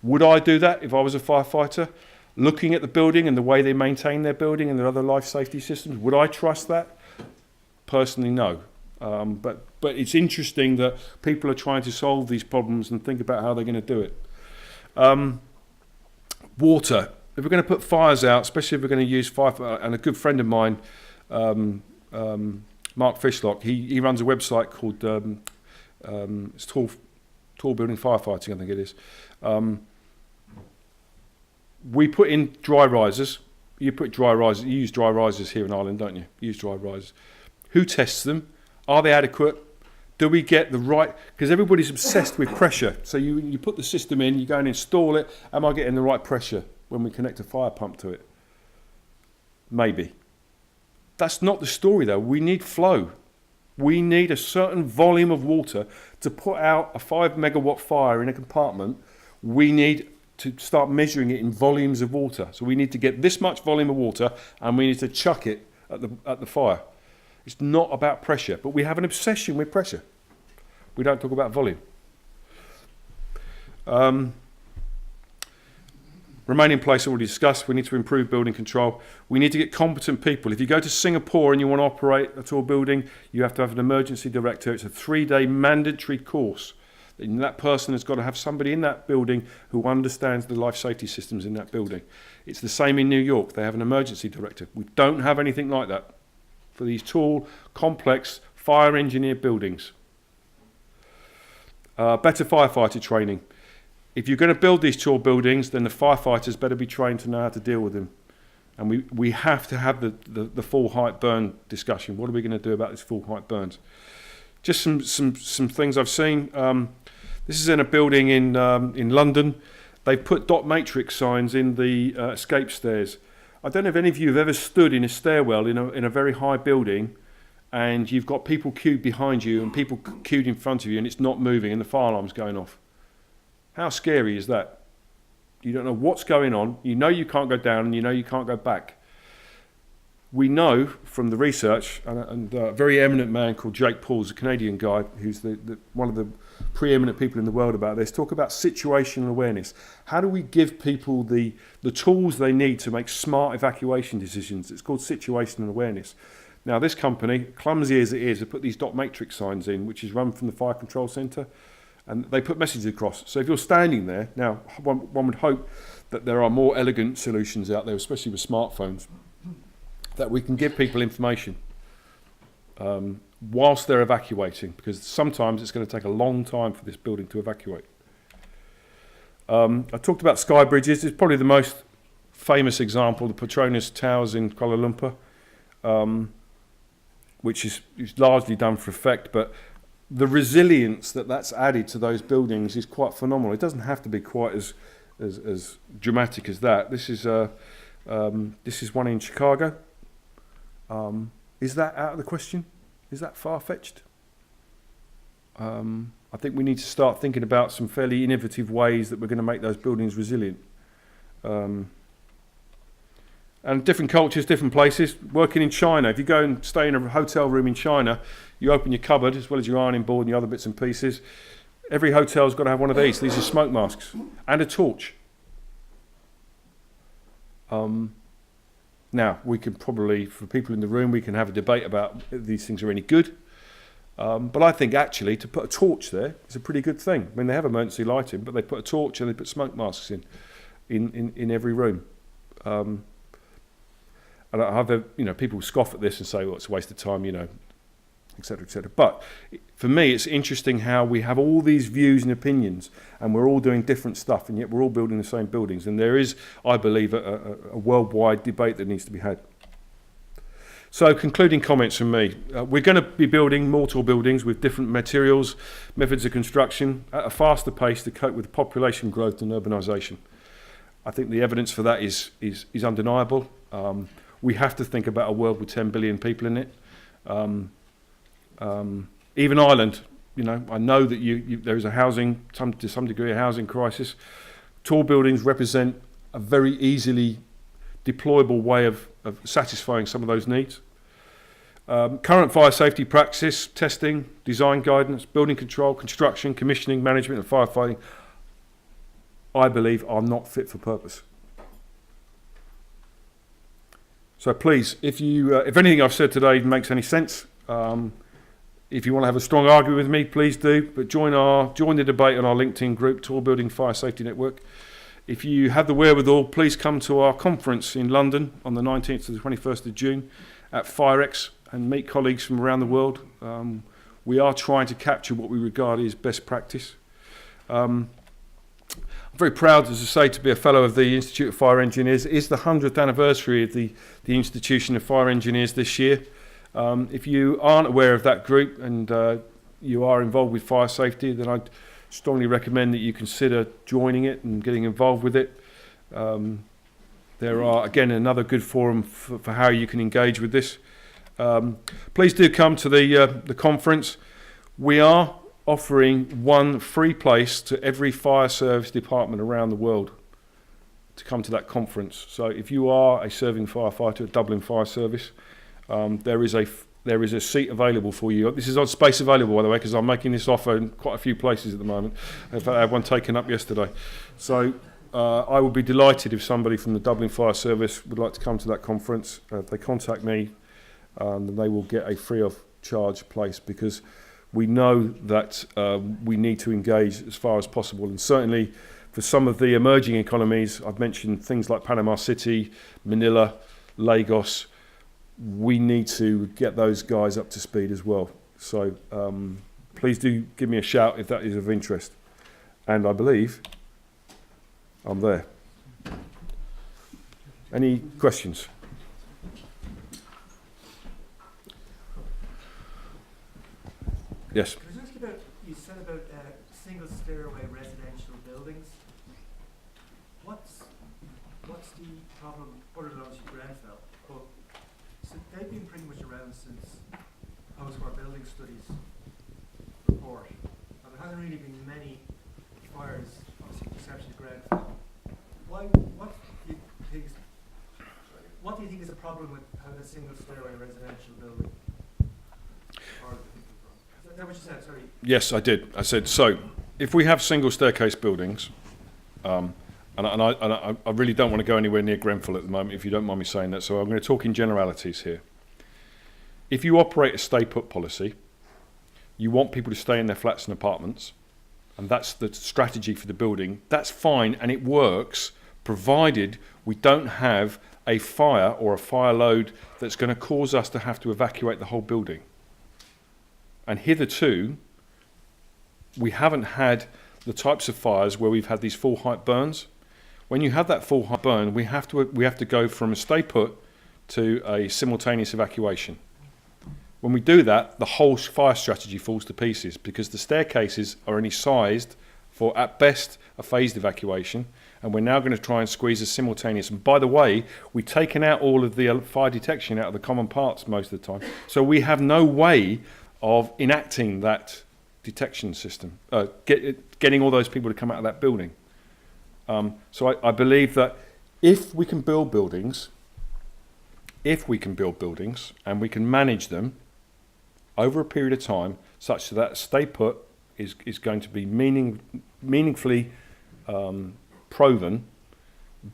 would I do that if I was a firefighter? Looking at the building and the way they maintain their building and their other life safety systems, would I trust that? Personally, no. But it's interesting that people are trying to solve these problems and think about how they're going to do it. Water. If we're going to put fires out, especially if we're going to use fire, and a good friend of mine, Mark Fishlock, he runs a website called it's Tall Building Firefighting, I think it is. We put in dry risers. You use dry risers here in Ireland, don't you? You use dry risers. Who tests them? Are they adequate? Do we get the right? Because everybody's obsessed with pressure. So you put the system in, you go and install it. Am I getting the right pressure when we connect a fire pump to it? Maybe. That's not the story though. We need flow. We need a certain volume of water to put out a 5 megawatt fire in a compartment. We need to start measuring it in volumes of water. So we need to get this much volume of water and we need to chuck it at the fire. It's not about pressure, but we have an obsession with pressure. We don't talk about volume. Remain in place, already discussed. We need to improve building control. We need to get competent people. If you go to Singapore and you want to operate a tall building, you have to have an emergency director. It's a 3-day mandatory course. And that person has got to have somebody in that building who understands the life safety systems in that building. It's the same in New York. They have an emergency director. We don't have anything like that for these tall, complex, fire engineered buildings. Better firefighter training. If you're going to build these tall buildings, then the firefighters better be trained to know how to deal with them. And we have to have the full height burn discussion. What are we going to do about these full height burns? Just some things I've seen. This is in a building in London. They've put dot matrix signs in the escape stairs. I don't know if any of you have ever stood in a stairwell in a very high building, and you've got people queued behind you and people queued in front of you, and it's not moving, and the fire alarm's going off. How scary is that? You don't know what's going on. You know you can't go down, and you know you can't go back. We know from the research, and a very eminent man called Jake Paul's a Canadian guy who's one of the preeminent people in the world about this, talk about situational awareness. How do we give people the tools they need to make smart evacuation decisions? It's called situational awareness. Now this company, clumsy as it is, have put these dot matrix signs in, which is run from the fire control centre, and they put messages across. So if you're standing there, now one would hope that there are more elegant solutions out there, especially with smartphones, that we can give people information whilst they're evacuating, because sometimes it's going to take a long time for this building to evacuate. I talked about sky bridges. It's probably the most famous example, the Petronas Towers in Kuala Lumpur, which is largely done for effect, but the resilience that's added to those buildings is quite phenomenal. It doesn't have to be quite as as dramatic as that. This is one in Chicago. Is that out of the question? Is that far-fetched? I think we need to start thinking about some fairly innovative ways that we're going to make those buildings resilient. And different cultures, different places. Working in China, if you go and stay in a hotel room in China, you open your cupboard as well as your ironing board and your other bits and pieces. Every hotel's got to have one of these. These are smoke masks and a torch. Now, we can probably, for people in the room, we can have a debate about if these things are any good. But I think actually to put a torch there is a pretty good thing. I mean, they have emergency lighting, but they put a torch and they put smoke masks in every room. And I have, people scoff at this and say, well, it's a waste of time, et cetera, et cetera. But for me, it's interesting how we have all these views and opinions, and we're all doing different stuff, and yet we're all building the same buildings. And there is, I believe, a worldwide debate that needs to be had. So, concluding comments from me. We're going to be building more tall buildings with different materials, methods of construction, at a faster pace to cope with population growth and urbanisation. I think the evidence for that is undeniable. We have to think about a world with 10 billion people in it. Even Ireland, I know that there is a to some degree, a housing crisis. Tall buildings represent a very easily deployable way of satisfying some of those needs. Current fire safety practice, testing, design guidance, building control, construction, commissioning, management and firefighting, I believe are not fit for purpose. So please, if anything I've said today makes any sense, if you want to have a strong argument with me, please do. But join the debate on our LinkedIn group, Tall Building Fire Safety Network. If you have the wherewithal, please come to our conference in London on the 19th to the 21st of June at FireX and meet colleagues from around the world. We are trying to capture what we regard as best practice. I'm very proud, as I say, to be a fellow of the Institute of Fire Engineers. It is the 100th anniversary of the Institution of Fire Engineers this year. If you aren't aware of that group and you are involved with fire safety, then I'd strongly recommend that you consider joining it and getting involved with it. There are, again, another good forum for how you can engage with this. Please do come to the conference. We are offering one free place to every fire service department around the world to come to that conference. So if you are a serving firefighter at Dublin Fire Service, there is a seat available for you. This is on space available, by the way, because I'm making this offer in quite a few places at the moment. In fact, I had one taken up yesterday. So I would be delighted if somebody from the Dublin Fire Service would like to come to that conference. If they contact me, then they will get a free of charge place, because we know that we need to engage as far as possible. And certainly for some of the emerging economies, I've mentioned things like Panama City, Manila, Lagos, we need to get those guys up to speed as well. So please do give me a shout if that is of interest. And I believe I'm there. Any questions? Yes. Can I ask you about, you said about single stairway residential buildings. What's the problem, other than obviously Grenfell, but so they've been pretty much around since post-war building studies report, and there hasn't really been many fires, obviously with the exception of Grenfell. What do you think is the problem with having a single stairway residential building? Is that what you said? Sorry. Yes, I did. I said, so if we have single staircase buildings, and I really don't want to go anywhere near Grenfell at the moment, if you don't mind me saying that, so I'm going to talk in generalities here. If you operate a stay-put policy, you want people to stay in their flats and apartments, and that's the strategy for the building, that's fine, and it works, provided we don't have a fire or a fire load that's going to cause us to have to evacuate the whole building. And hitherto, we haven't had the types of fires where we've had these full height burns. When you have that full height burn, we have to go from a stay put to a simultaneous evacuation. When we do that, the whole fire strategy falls to pieces, because the staircases are only sized for, at best, a phased evacuation, and we're now going to try and squeeze a simultaneous. And by the way, we've taken out all of the fire detection out of the common parts most of the time, so we have no way of enacting that detection system, getting all those people to come out of that building. So I believe that if we can build buildings, and we can manage them over a period of time, such that stay put is going to be meaningfully proven,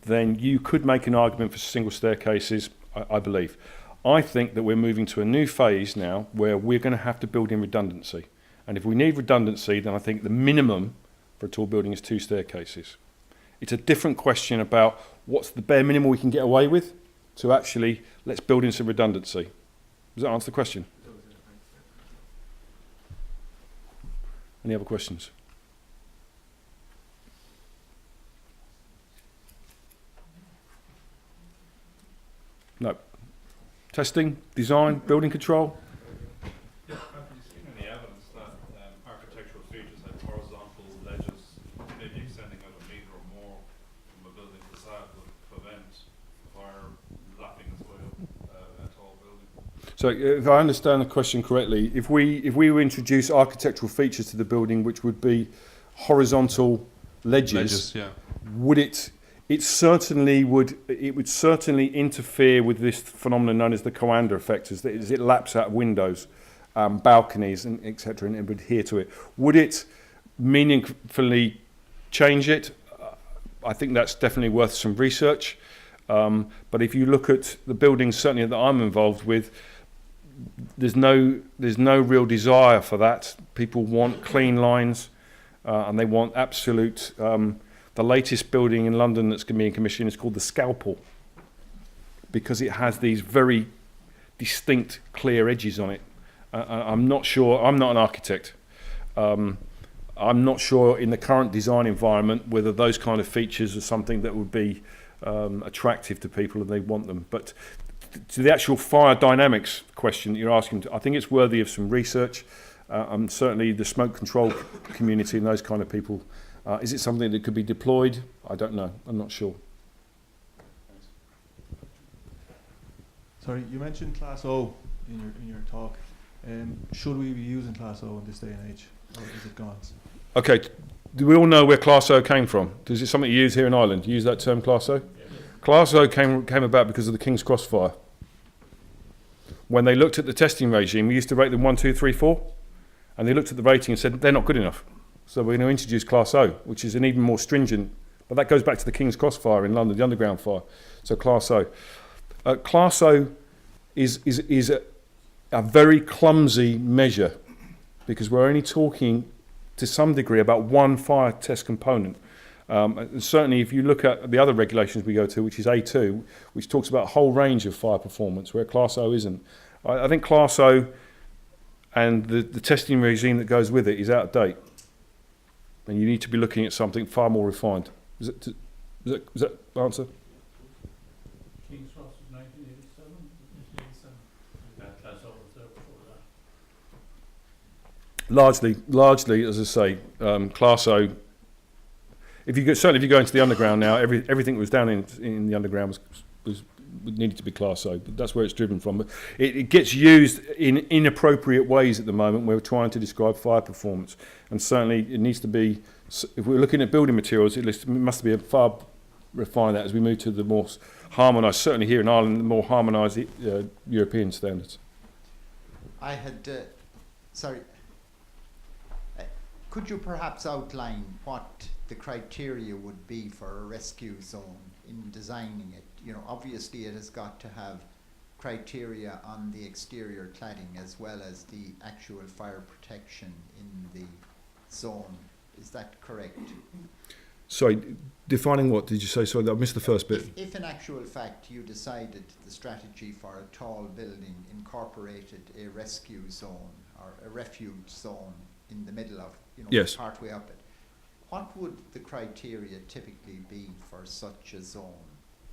then you could make an argument for single staircases, I believe. I think that we're moving to a new phase now where we're going to have to build in redundancy. And if we need redundancy, then I think the minimum for a tall building is 2 staircases. It's a different question about what's the bare minimum we can get away with to actually, let's build in some redundancy. Does that answer the question? Any other questions? No. Testing, design, building control? Have you seen any evidence that architectural features like horizontal ledges, maybe extending out a metre or more from a building facade, would prevent fire lapping its way up a tall building? So if I understand the question correctly, if we were to introduce architectural features to the building which would be horizontal ledges, yeah. would it certainly would interfere with this phenomenon known as the Coanda effect, as it laps out windows, balconies, and etc., and it would adhere to it. Would it meaningfully change it? I think that's definitely worth some research. But if you look at the buildings, certainly that I'm involved with, there's no real desire for that. People want clean lines, and they want absolute. The latest building in London that's going to be in commission is called the Scalpel, because it has these very distinct, clear edges on it. I'm not sure. I'm not an architect. I'm not sure in the current design environment whether those kind of features are something that would be attractive to people and they want them. But to the actual fire dynamics question that you're asking, I think it's worthy of some research. Certainly the smoke control community and those kind of people. Is it something that could be deployed? I don't know. I'm not sure. Sorry, you mentioned Class O in your talk. Should we be using Class O in this day and age, or is it gone? Okay, do we all know where Class O came from? Is it something you use here in Ireland? Do you use that term, Class O? Yeah. Class O came about because of the King's Cross fire. When they looked at the testing regime, we used to rate them 1, 2, 3, 4, and they looked at the rating and said they're not good enough. So we're going to introduce Class O, which is an even more stringent, but that goes back to the King's Cross fire in London, the underground fire. So Class O. Class O is a very clumsy measure, because we're only talking to some degree about one fire test component. Certainly if you look at the other regulations we go to, which is A2, which talks about a whole range of fire performance, where Class O isn't. I think Class O and the testing regime that goes with it is out of date. And you need to be looking at something far more refined. Is that answer? King's Cross was 1987. 1987. Class O was there before that. Largely, as I say, Class O. If you go into the underground now, everything that was down in the underground was needed to be Class O. But that's where it's driven from. But it gets used in inappropriate ways at the moment. We're trying to describe fire performance, and certainly it needs to be. If we're looking at building materials, it must be a far refined that as we move to the more harmonised. Certainly here in Ireland, the more harmonised European standards. I had, could you perhaps outline what the criteria would be for a rescue zone in designing it? You know, obviously it has got to have criteria on the exterior cladding as well as the actual fire protection in the zone. Is that correct? Sorry, defining what did you say? Sorry, I missed the first bit. If in actual fact you decided the strategy for a tall building incorporated a rescue zone or a refuge zone in the middle of, yes, partway up it, what would the criteria typically be for such a zone,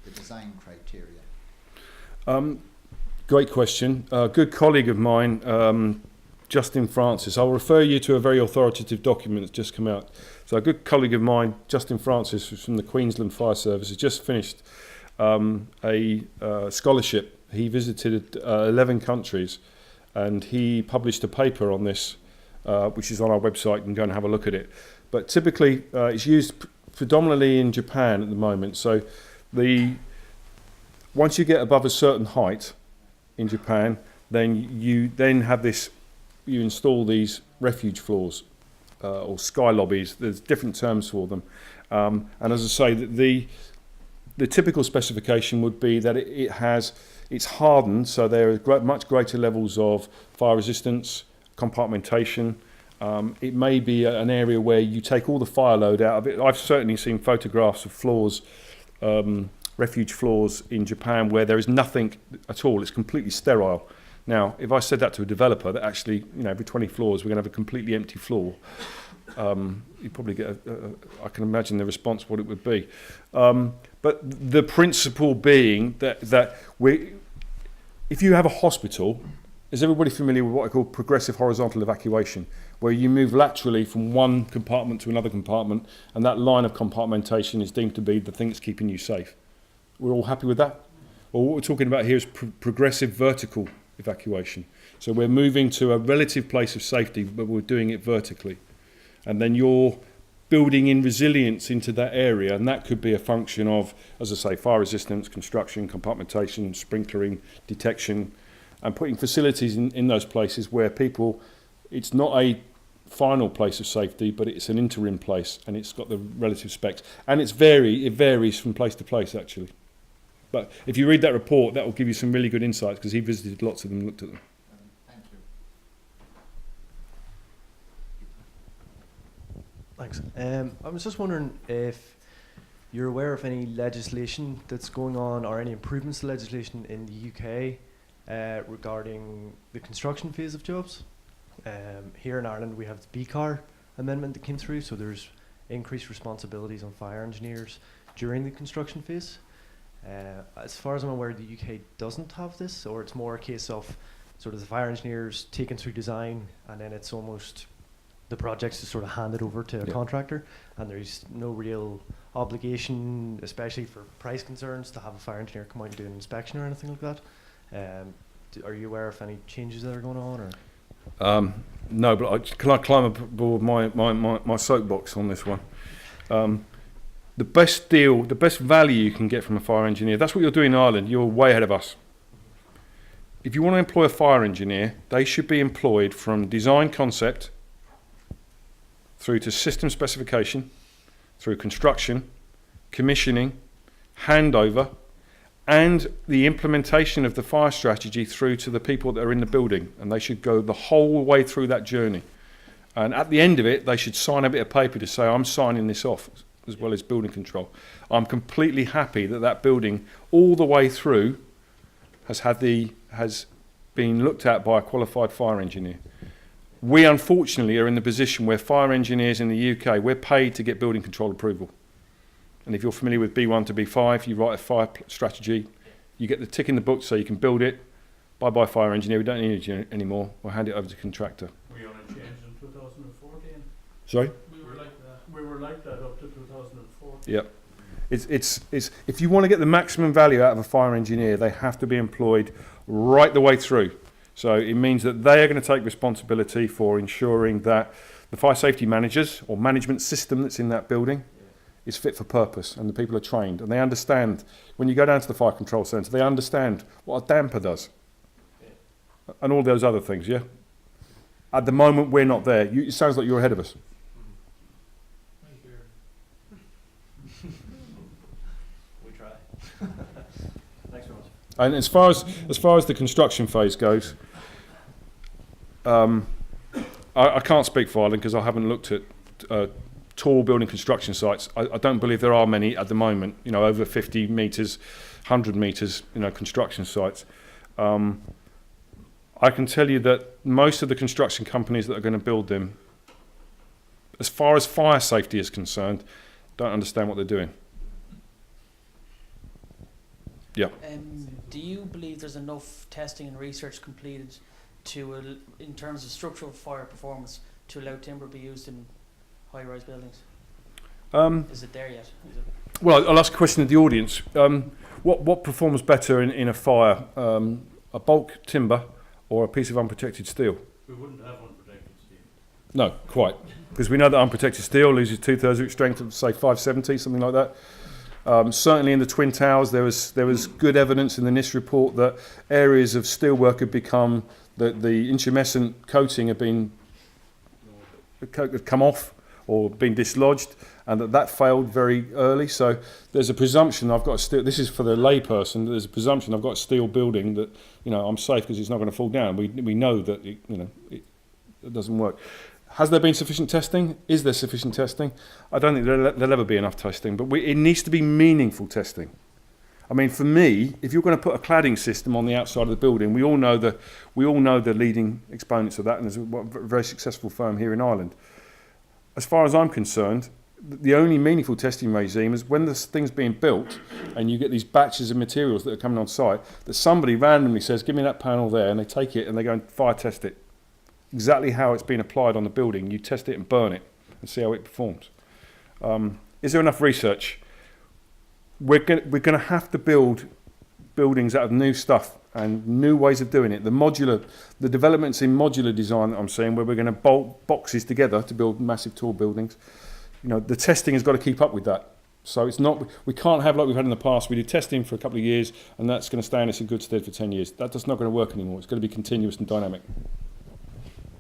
the design criteria? Great question. A good colleague of mine Justin Francis. I'll refer you to a very authoritative document that's just come out. So a good colleague of mine, Justin Francis, who's from the Queensland Fire Service, has just finished a scholarship. He visited 11 countries, and he published a paper on this, which is on our website. You can go and have a look at it. But typically, it's used predominantly in Japan at the moment. So once you get above a certain height in Japan, then you have this. You install these refuge floors or sky lobbies. There's different terms for them. And as I say, the typical specification would be that it's hardened, so there are much greater levels of fire resistance, compartmentation. It may be an area where you take all the fire load out of it. I've certainly seen photographs of floors, refuge floors in Japan, where there is nothing at all. It's completely sterile. Now, if I said that to a developer, that actually, every 20 floors we're going to have a completely empty floor, you'd probably get I can imagine the response, what it would be. But the principle being that if you have a hospital, is everybody familiar with what I call progressive horizontal evacuation, where you move laterally from one compartment to another compartment, and that line of compartmentation is deemed to be the thing that's keeping you safe? We're all happy with that? Well, what we're talking about here is progressive vertical evacuation. So we're moving to a relative place of safety, but we're doing it vertically. And then you're building in resilience into that area, and that could be a function of, as I say, fire resistance, construction, compartmentation, sprinklering, detection, and putting facilities in those places where people, it's not a final place of safety, but it's an interim place, and it's got the relative specs. And it varies from place to place, actually. But if you read that report, that will give you some really good insights, because he visited lots of them and looked at them. Thank you. Thanks. I was just wondering if you're aware of any legislation that's going on, or any improvements to legislation in the UK regarding the construction phase of jobs. Here in Ireland, we have the B-Car amendment that came through, so there's increased responsibilities on fire engineers during the construction phase. As far as I'm aware, the UK doesn't have this, or it's more a case of sort of the fire engineers taken through design, and then it's almost the projects is sort of handed over to a contractor, and there's no real obligation, especially for price concerns, to have a fire engineer come out and do an inspection or anything like that. Are you aware of any changes that are going on, or? No, but can I climb aboard my soapbox on this one? The best deal, the best value you can get from a fire engineer, that's what you're doing in Ireland. You're way ahead of us. If you want to employ a fire engineer, they should be employed from design concept through to system specification, through construction, commissioning, handover, and the implementation of the fire strategy through to the people that are in the building. And they should go the whole way through that journey. And at the end of it, they should sign a bit of paper to say, I'm signing this off, as well as building control. I'm completely happy that building all the way through has been looked at by a qualified fire engineer. We unfortunately are in the position where fire engineers in the UK, we're paid to get building control approval. And if you're familiar with B1 to B5, you write a fire strategy, you get the tick in the book so you can build it. Bye-bye fire engineer, we don't need you anymore, we'll hand it over to the contractor. We only changed in 2014. Sorry? We were like that up to 2014. Yep. It's if you want to get the maximum value out of a fire engineer, they have to be employed right the way through. So it means that they are going to take responsibility for ensuring that the fire safety managers or management system that's in that building is fit for purpose, and the people are trained and they understand. When you go down to the fire control centre, they understand what a damper does and all those other things. Yeah. At the moment, we're not there. It sounds like you're ahead of us. We try. Thanks very much. And as far as the construction phase goes, I can't speak for Ireland because I haven't looked at tall building construction sites. I don't believe there are many at the moment. Over 50 metres, 100 metres. Construction sites. I can tell you that most of the construction companies that are going to build them, as far as fire safety is concerned, don't understand what they're doing. Yeah. Do you believe there's enough testing and research completed in terms of structural fire performance, to allow timber be used in high-rise buildings? Is it there yet? Is it? Well, I'll ask a question of the audience. What performs better in a fire? A bulk timber or a piece of unprotected steel? We wouldn't have unprotected steel. No, quite. Because we know that unprotected steel loses 2/3 of its strength of, say, 570, something like that. Certainly in the Twin Towers, there was good evidence in the NIST report that areas of steelwork had become, the intumescent coating had come off or been dislodged, and that failed very early. So there's a presumption I've got a steel. This is for the layperson. There's a presumption I've got a steel building that I'm safe because it's not going to fall down. We know that it doesn't work. Has there been sufficient testing? Is there sufficient testing? I don't think there'll ever be enough testing, but it needs to be meaningful testing. I mean, for me, if you're going to put a cladding system on the outside of the building, we all know the leading exponents of that, and there's a very successful firm here in Ireland. As far as I'm concerned, the only meaningful testing regime is when this thing's being built and you get these batches of materials that are coming on site, that somebody randomly says, give me that panel there, and they take it and they go and fire test it. Exactly how it's been applied on the building. You test it and burn it and see how it performs. Is there enough research? We're going to have to build buildings out of new stuff and new ways of doing it. The developments in modular design that I'm seeing, where we're going to bolt boxes together to build massive tall buildings. The testing has got to keep up with that. So it's not, we can't have like we've had in the past. We did testing for a couple of years, and that's going to stay in us in good stead for 10 years. That's not going to work anymore. It's going to be continuous and dynamic.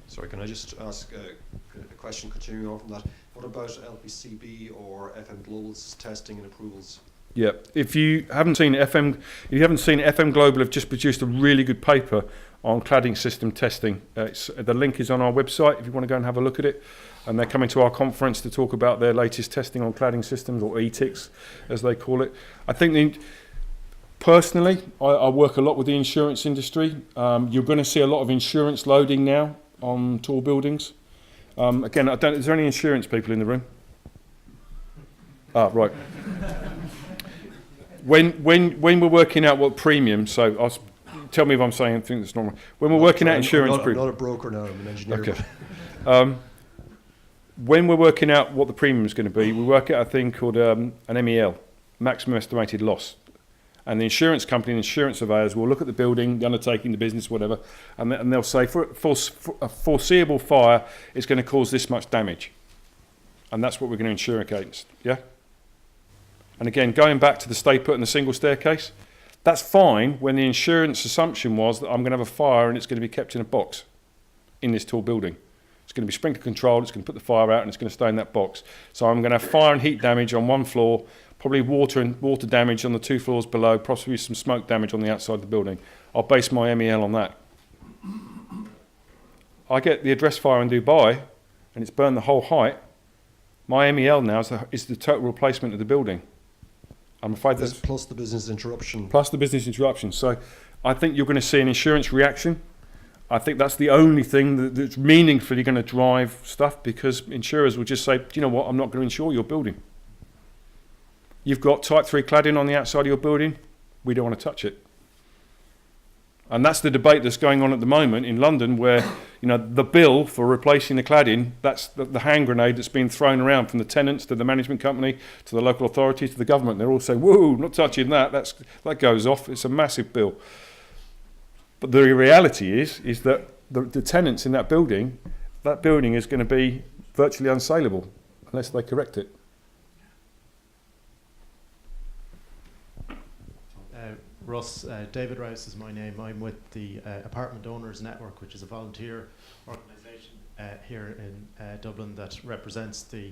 Sorry, can I just ask a question continuing on from that? What about LPCB or FM Global's testing and approvals? Yeah, if you haven't seen FM Global have just produced a really good paper on cladding system testing. The link is on our website if you want to go and have a look at it. And they're coming to our conference to talk about their latest testing on cladding systems, or ETICS as they call it. I think personally, I work a lot with the insurance industry. You're going to see a lot of insurance loading now on tall buildings. Again, is there any insurance people in the room? Right. When we're working out what premium, so tell me if I'm saying anything that's not right. When we're working out insurance premium. I'm not a broker now, I'm an engineer. Okay. When we're working out what the premium is going to be, we work out a thing called an MEL, maximum estimated loss. And the insurance company and insurance surveyors will look at the building, the undertaking, the business, whatever, and they'll say for a foreseeable fire, it's going to cause this much damage. And that's what we're going to insure against, yeah? And again, going back to the stay put and the single staircase, that's fine when the insurance assumption was that I'm going to have a fire and it's going to be kept in a box in this tall building. It's going to be sprinkler controlled, it's going to put the fire out and it's going to stay in that box. So I'm going to have fire and heat damage on one floor, probably water damage on the 2 floors below, possibly some smoke damage on the outside of the building. I'll base my MEL on that. I get the address fire in Dubai and it's burned the whole height. My MEL now is the total replacement of the building. I'm afraid that's plus the business interruption. Plus the business interruption. So I think you're going to see an insurance reaction. I think that's the only thing that's meaningfully going to drive stuff, because insurers will just say, do you know what, I'm not going to insure your building. You've got type 3 cladding on the outside of your building, we don't want to touch it. And that's the debate that's going on at the moment in London, where the bill for replacing the cladding, that's the hand grenade that's been thrown around from the tenants to the management company to the local authorities to the government. They're all saying, whoa, not touching that, that goes off, it's a massive bill. But the reality is that the tenants in that building is going to be virtually unsaleable unless they correct it. Russ, David Rouse is my name. I'm with the Apartment Owners Network, which is a volunteer organisation here in Dublin that represents the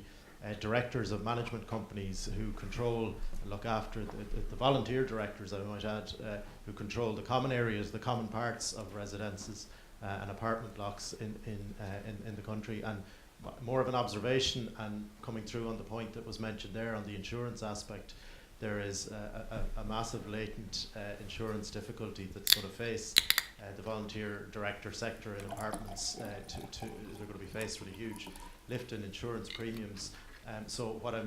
directors of management companies who control and look after the volunteer directors, I might add, who control the common areas, the common parts of residences and apartment blocks in the country. And more of an observation, and coming through on the point that was mentioned there on the insurance aspect, there is a massive latent insurance difficulty that sort of face the volunteer director sector in apartments. They're going to be faced with a huge lift in insurance premiums. So what I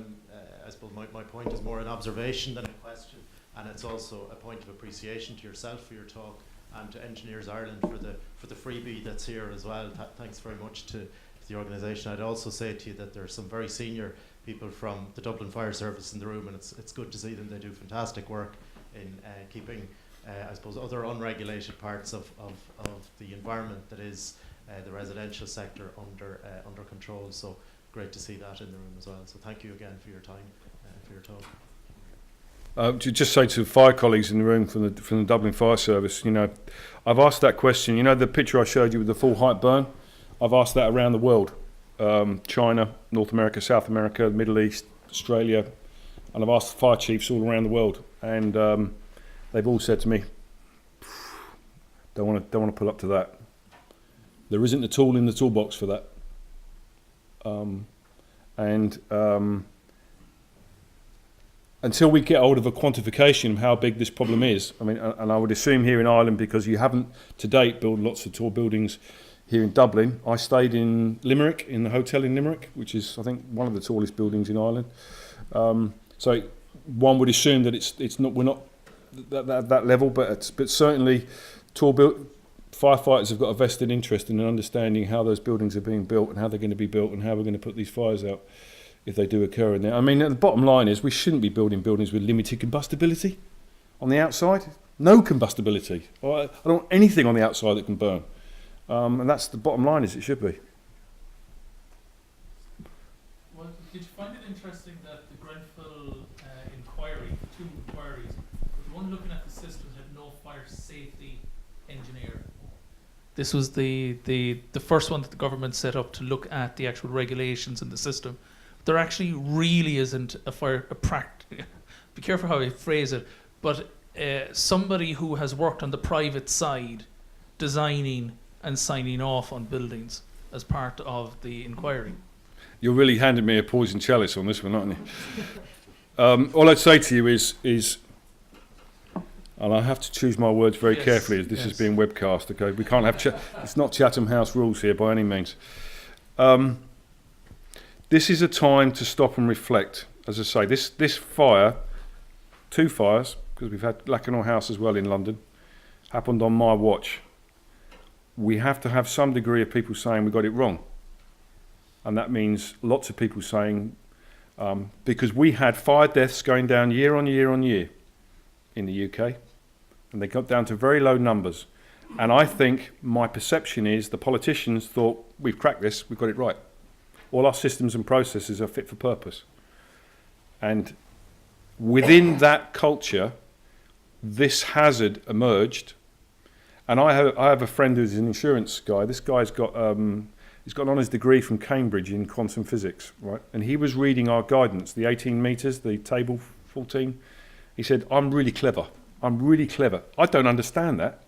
suppose my point is more an observation than a question, and it's also a point of appreciation to yourself for your talk and to Engineers Ireland for the freebie that's here as well. Thanks very much to the organisation. I'd also say to you that there are some very senior people from the Dublin Fire Service in the room, and it's good to see them. They do fantastic work in keeping, I suppose, other unregulated parts of the environment that is the residential sector under control. So great to see that in the room as well. So thank you again for your time, for your talk. To just say to the fire colleagues in the room from the Dublin Fire Service, you know, I've asked that question. You know, the picture I showed you with the full height burn, I've asked that around the world. China, North America, South America, the Middle East, Australia, and I've asked fire chiefs all around the world, and they've all said to me, don't want to pull up to that. There isn't a tool in the toolbox for that. Until we get hold of a quantification of how big this problem is, I mean, and I would assume here in Ireland, because you haven't to date built lots of tall buildings here in Dublin. I stayed in Limerick, in the hotel in Limerick, which is, I think, one of the tallest buildings in Ireland. So one would assume that it's not, we're not that level, but certainly firefighters have got a vested interest in understanding how those buildings are being built and how they're going to be built and how we're going to put these fires out if they do occur in there. I mean, the bottom line is we shouldn't be building buildings with limited combustibility on the outside. No combustibility. I don't want anything on the outside that can burn. And that's the bottom line, as it should be. Well, did you find it interesting that the Grenfell inquiry, two inquiries, the one looking at the system had no fire safety engineer? This was the first one that the government set up to look at the actual regulations in the system. There actually really isn't be careful how I phrase it, but somebody who has worked on the private side designing and signing off on buildings as part of the inquiry. You're really handing me a poison chalice on this one, aren't you? All I'd say to you is, and I have to choose my words very carefully as this is being webcast, okay? We can't have, it's not Chatham House rules here by any means. This is a time to stop and reflect. As I say, this fire, two fires, because we've had Lacanau House as well in London, happened on my watch. We have to have some degree of people saying we got it wrong. And that means lots of people saying, because we had fire deaths going down year on year on year in the UK, and they got down to very low numbers. And I think my perception is the politicians thought, we've cracked this, we've got it right. All our systems and processes are fit for purpose. And within that culture, this hazard emerged. And I have a friend who's an insurance guy. This guy's got he's got an honours degree from Cambridge in quantum physics, right? And he was reading our guidance, the 18 metres, the table 14. He said, I'm really clever. I'm really clever. I don't understand that.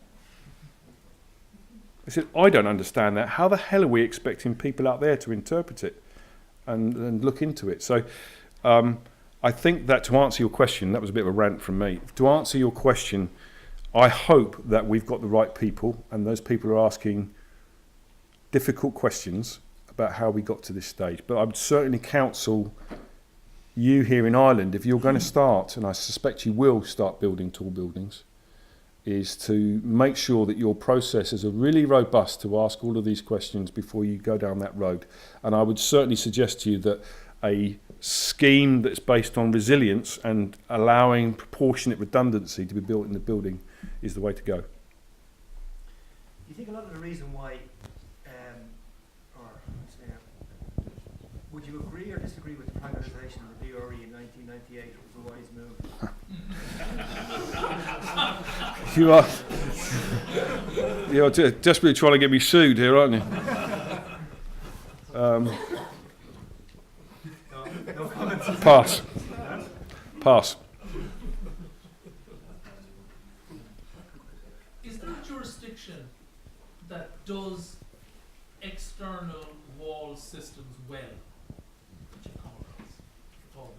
I said, I don't understand that. How the hell are we expecting people out there to interpret it and look into it? So I think that to answer your question, that was a bit of a rant from me. To answer your question, I hope that we've got the right people and those people are asking difficult questions about how we got to this stage. But I would certainly counsel you here in Ireland, if you're going to start, and I suspect you will start building tall buildings, is to make sure that your processes are really robust to ask all of these questions before you go down that road. And I would certainly suggest to you that a scheme that's based on resilience and allowing proportionate redundancy to be built in the building is the way to go. Do you think a lot of the reason why, would you agree or disagree with the privatisation of the BRE in 1998 was a wise move? You're desperately trying to get me sued here, aren't you? No comments. Pass. Pass. Is there a jurisdiction that does external wall systems well? That you come across for tall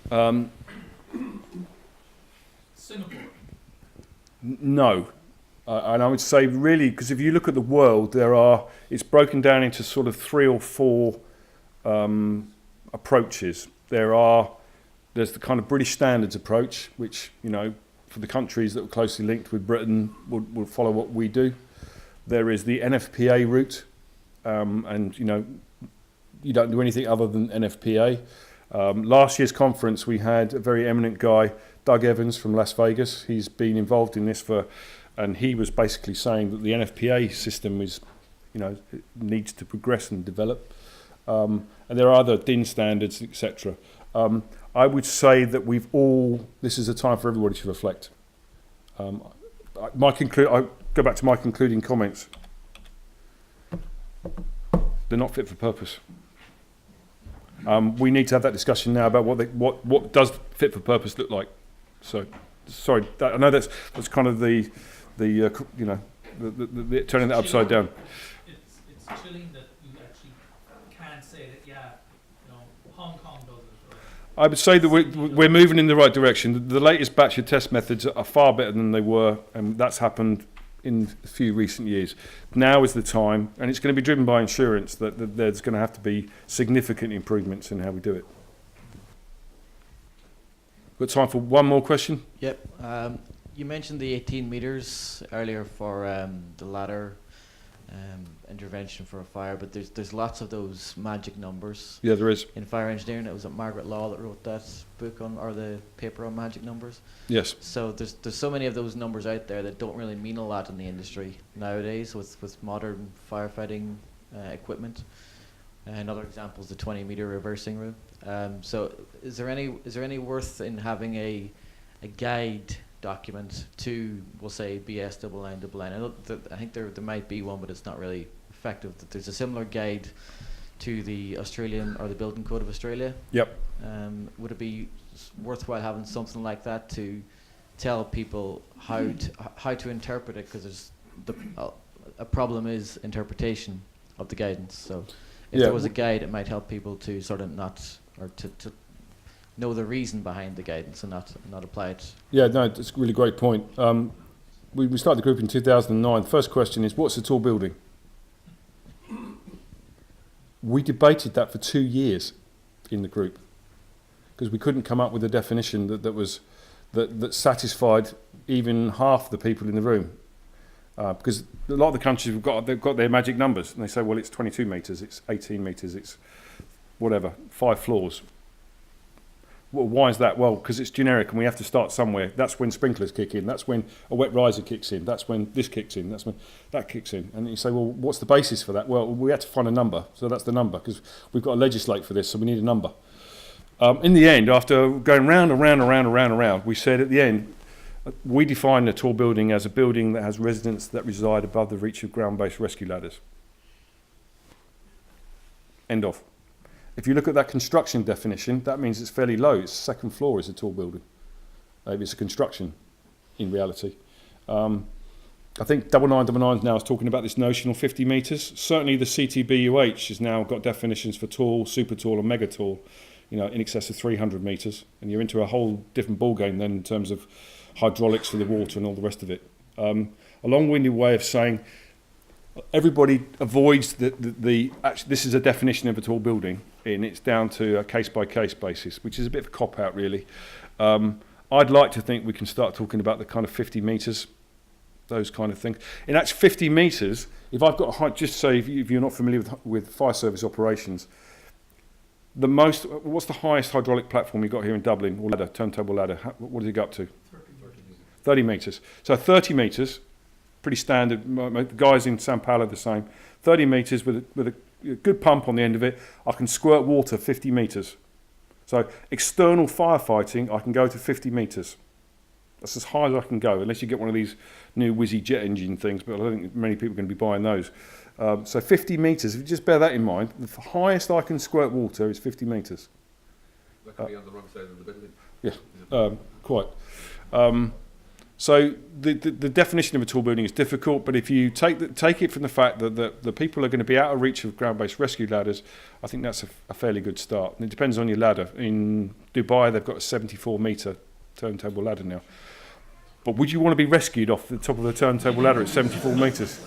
buildings? Singapore. No. And I would say really, because if you look at the world, it's broken down into sort of 3 or 4 approaches. There's the kind of British standards approach, which, you know, for the countries that were closely linked with Britain would follow what we do. There is the NFPA route, and you don't do anything other than NFPA. Last year's conference, we had a very eminent guy, Doug Evans from Las Vegas. He's been involved in this and he was basically saying that the NFPA system is, it needs to progress and develop. And there are other DIN standards, etc. I would say that this is a time for everybody to reflect. I'll go back to my concluding comments. They're not fit for purpose. We need to have that discussion now about what does fit for purpose look like. So, sorry, I know that's kind of the turning that upside down. It's chilling that you actually can't say that. Hong Kong does it. Right? I would say that we're moving in the right direction. The latest batch of test methods are far better than they were, and that's happened in a few recent years. Now is the time, and it's going to be driven by insurance, that there's going to have to be significant improvements in how we do it. Got time for one more question? Yep. You mentioned the 18 metres earlier for the ladder intervention for a fire, but there's lots of those magic numbers. Yeah, there is. In fire engineering, it was Margaret Law that wrote that book or the paper on magic numbers. Yes. So there's so many of those numbers out there that don't really mean a lot in the industry nowadays with modern firefighting equipment. Another example is the 20-metre reversing room. So is there any worth in having a guide document to, we'll say, BS 999? I think there might be one, but it's not really effective. That there's a similar guide to the Australian or the Building Code of Australia. Yep. Would it be worthwhile having something like that to tell people how to interpret it? Because a problem is interpretation of the guidance. So if there was a guide, it might help people to sort of to know the reason behind the guidance and not apply it. Yeah, no, it's a really great point. We started the group in 2009. The first question is, what's a tall building? We debated that for 2 years in the group because we couldn't come up with a definition that satisfied even half the people in the room. Because a lot of the countries they've got their magic numbers, and they say, well, it's 22 metres, it's 18 metres, it's whatever, 5 floors. Well, why is that? Well, because it's generic and we have to start somewhere. That's when sprinklers kick in. That's when a wet riser kicks in. That's when this kicks in. That's when that kicks in. And you say, well, what's the basis for that? Well, we had to find a number. So that's the number because we've got to legislate for this, so we need a number. In the end, after going round and round and round and round and round, we said at the end, we define a tall building as a building that has residents that reside above the reach of ground-based rescue ladders. End of. If you look at that construction definition, that means it's fairly low. It's second floor is a tall building. Maybe it's a construction in reality. I think 9999 now is talking about this notional 50 metres. Certainly the CTBUH has now got definitions for tall, super tall and mega tall, in excess of 300 metres. And you're into a whole different ballgame then in terms of hydraulics for the water and all the rest of it. A long-winded way of saying everybody avoids actually this is a definition of a tall building, and it's down to a case-by-case basis, which is a bit of a cop-out really. I'd like to think we can start talking about the kind of 50 metres, those kind of things. In actually 50 metres, if I've got a height, just say if you're not familiar with fire service operations, what's the highest hydraulic platform you've got here in Dublin, or ladder, turntable ladder? What does it go up to? 30 metres. So 30 metres, pretty standard. The guys in Sao Paulo are the same. 30 metres with a good pump on the end of it. I can squirt water 50 metres. So external firefighting, I can go to 50 metres. That's as high as I can go, unless you get one of these new whizzy jet engine things, but I don't think many people are going to be buying those. So 50 metres, if you just bear that in mind, the highest I can squirt water is 50 metres. That could be on the wrong side of the building. Yeah, quite. So the definition of a tall building is difficult, but if you take it from the fact that the people are going to be out of reach of ground-based rescue ladders, I think that's a fairly good start. And it depends on your ladder. In Dubai, they've got a 74-metre turntable ladder now. But would you want to be rescued off the top of the turntable ladder at 74 metres?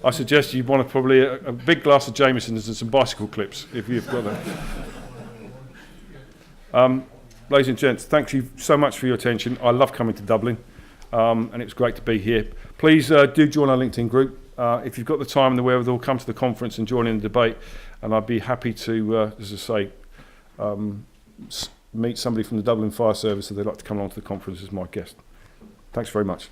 I suggest you'd want probably a big glass of Jameson's and some bicycle clips if you've got that. Ladies and gents, thank you so much for your attention. I love coming to Dublin. and it was great to be here. Please do join our LinkedIn group. If you've got the time and the wherewithal, come to the conference and join in the debate, and I'd be happy to, as I say, meet somebody from the Dublin Fire Service if they'd like to come along to the conference as my guest. Thanks very much.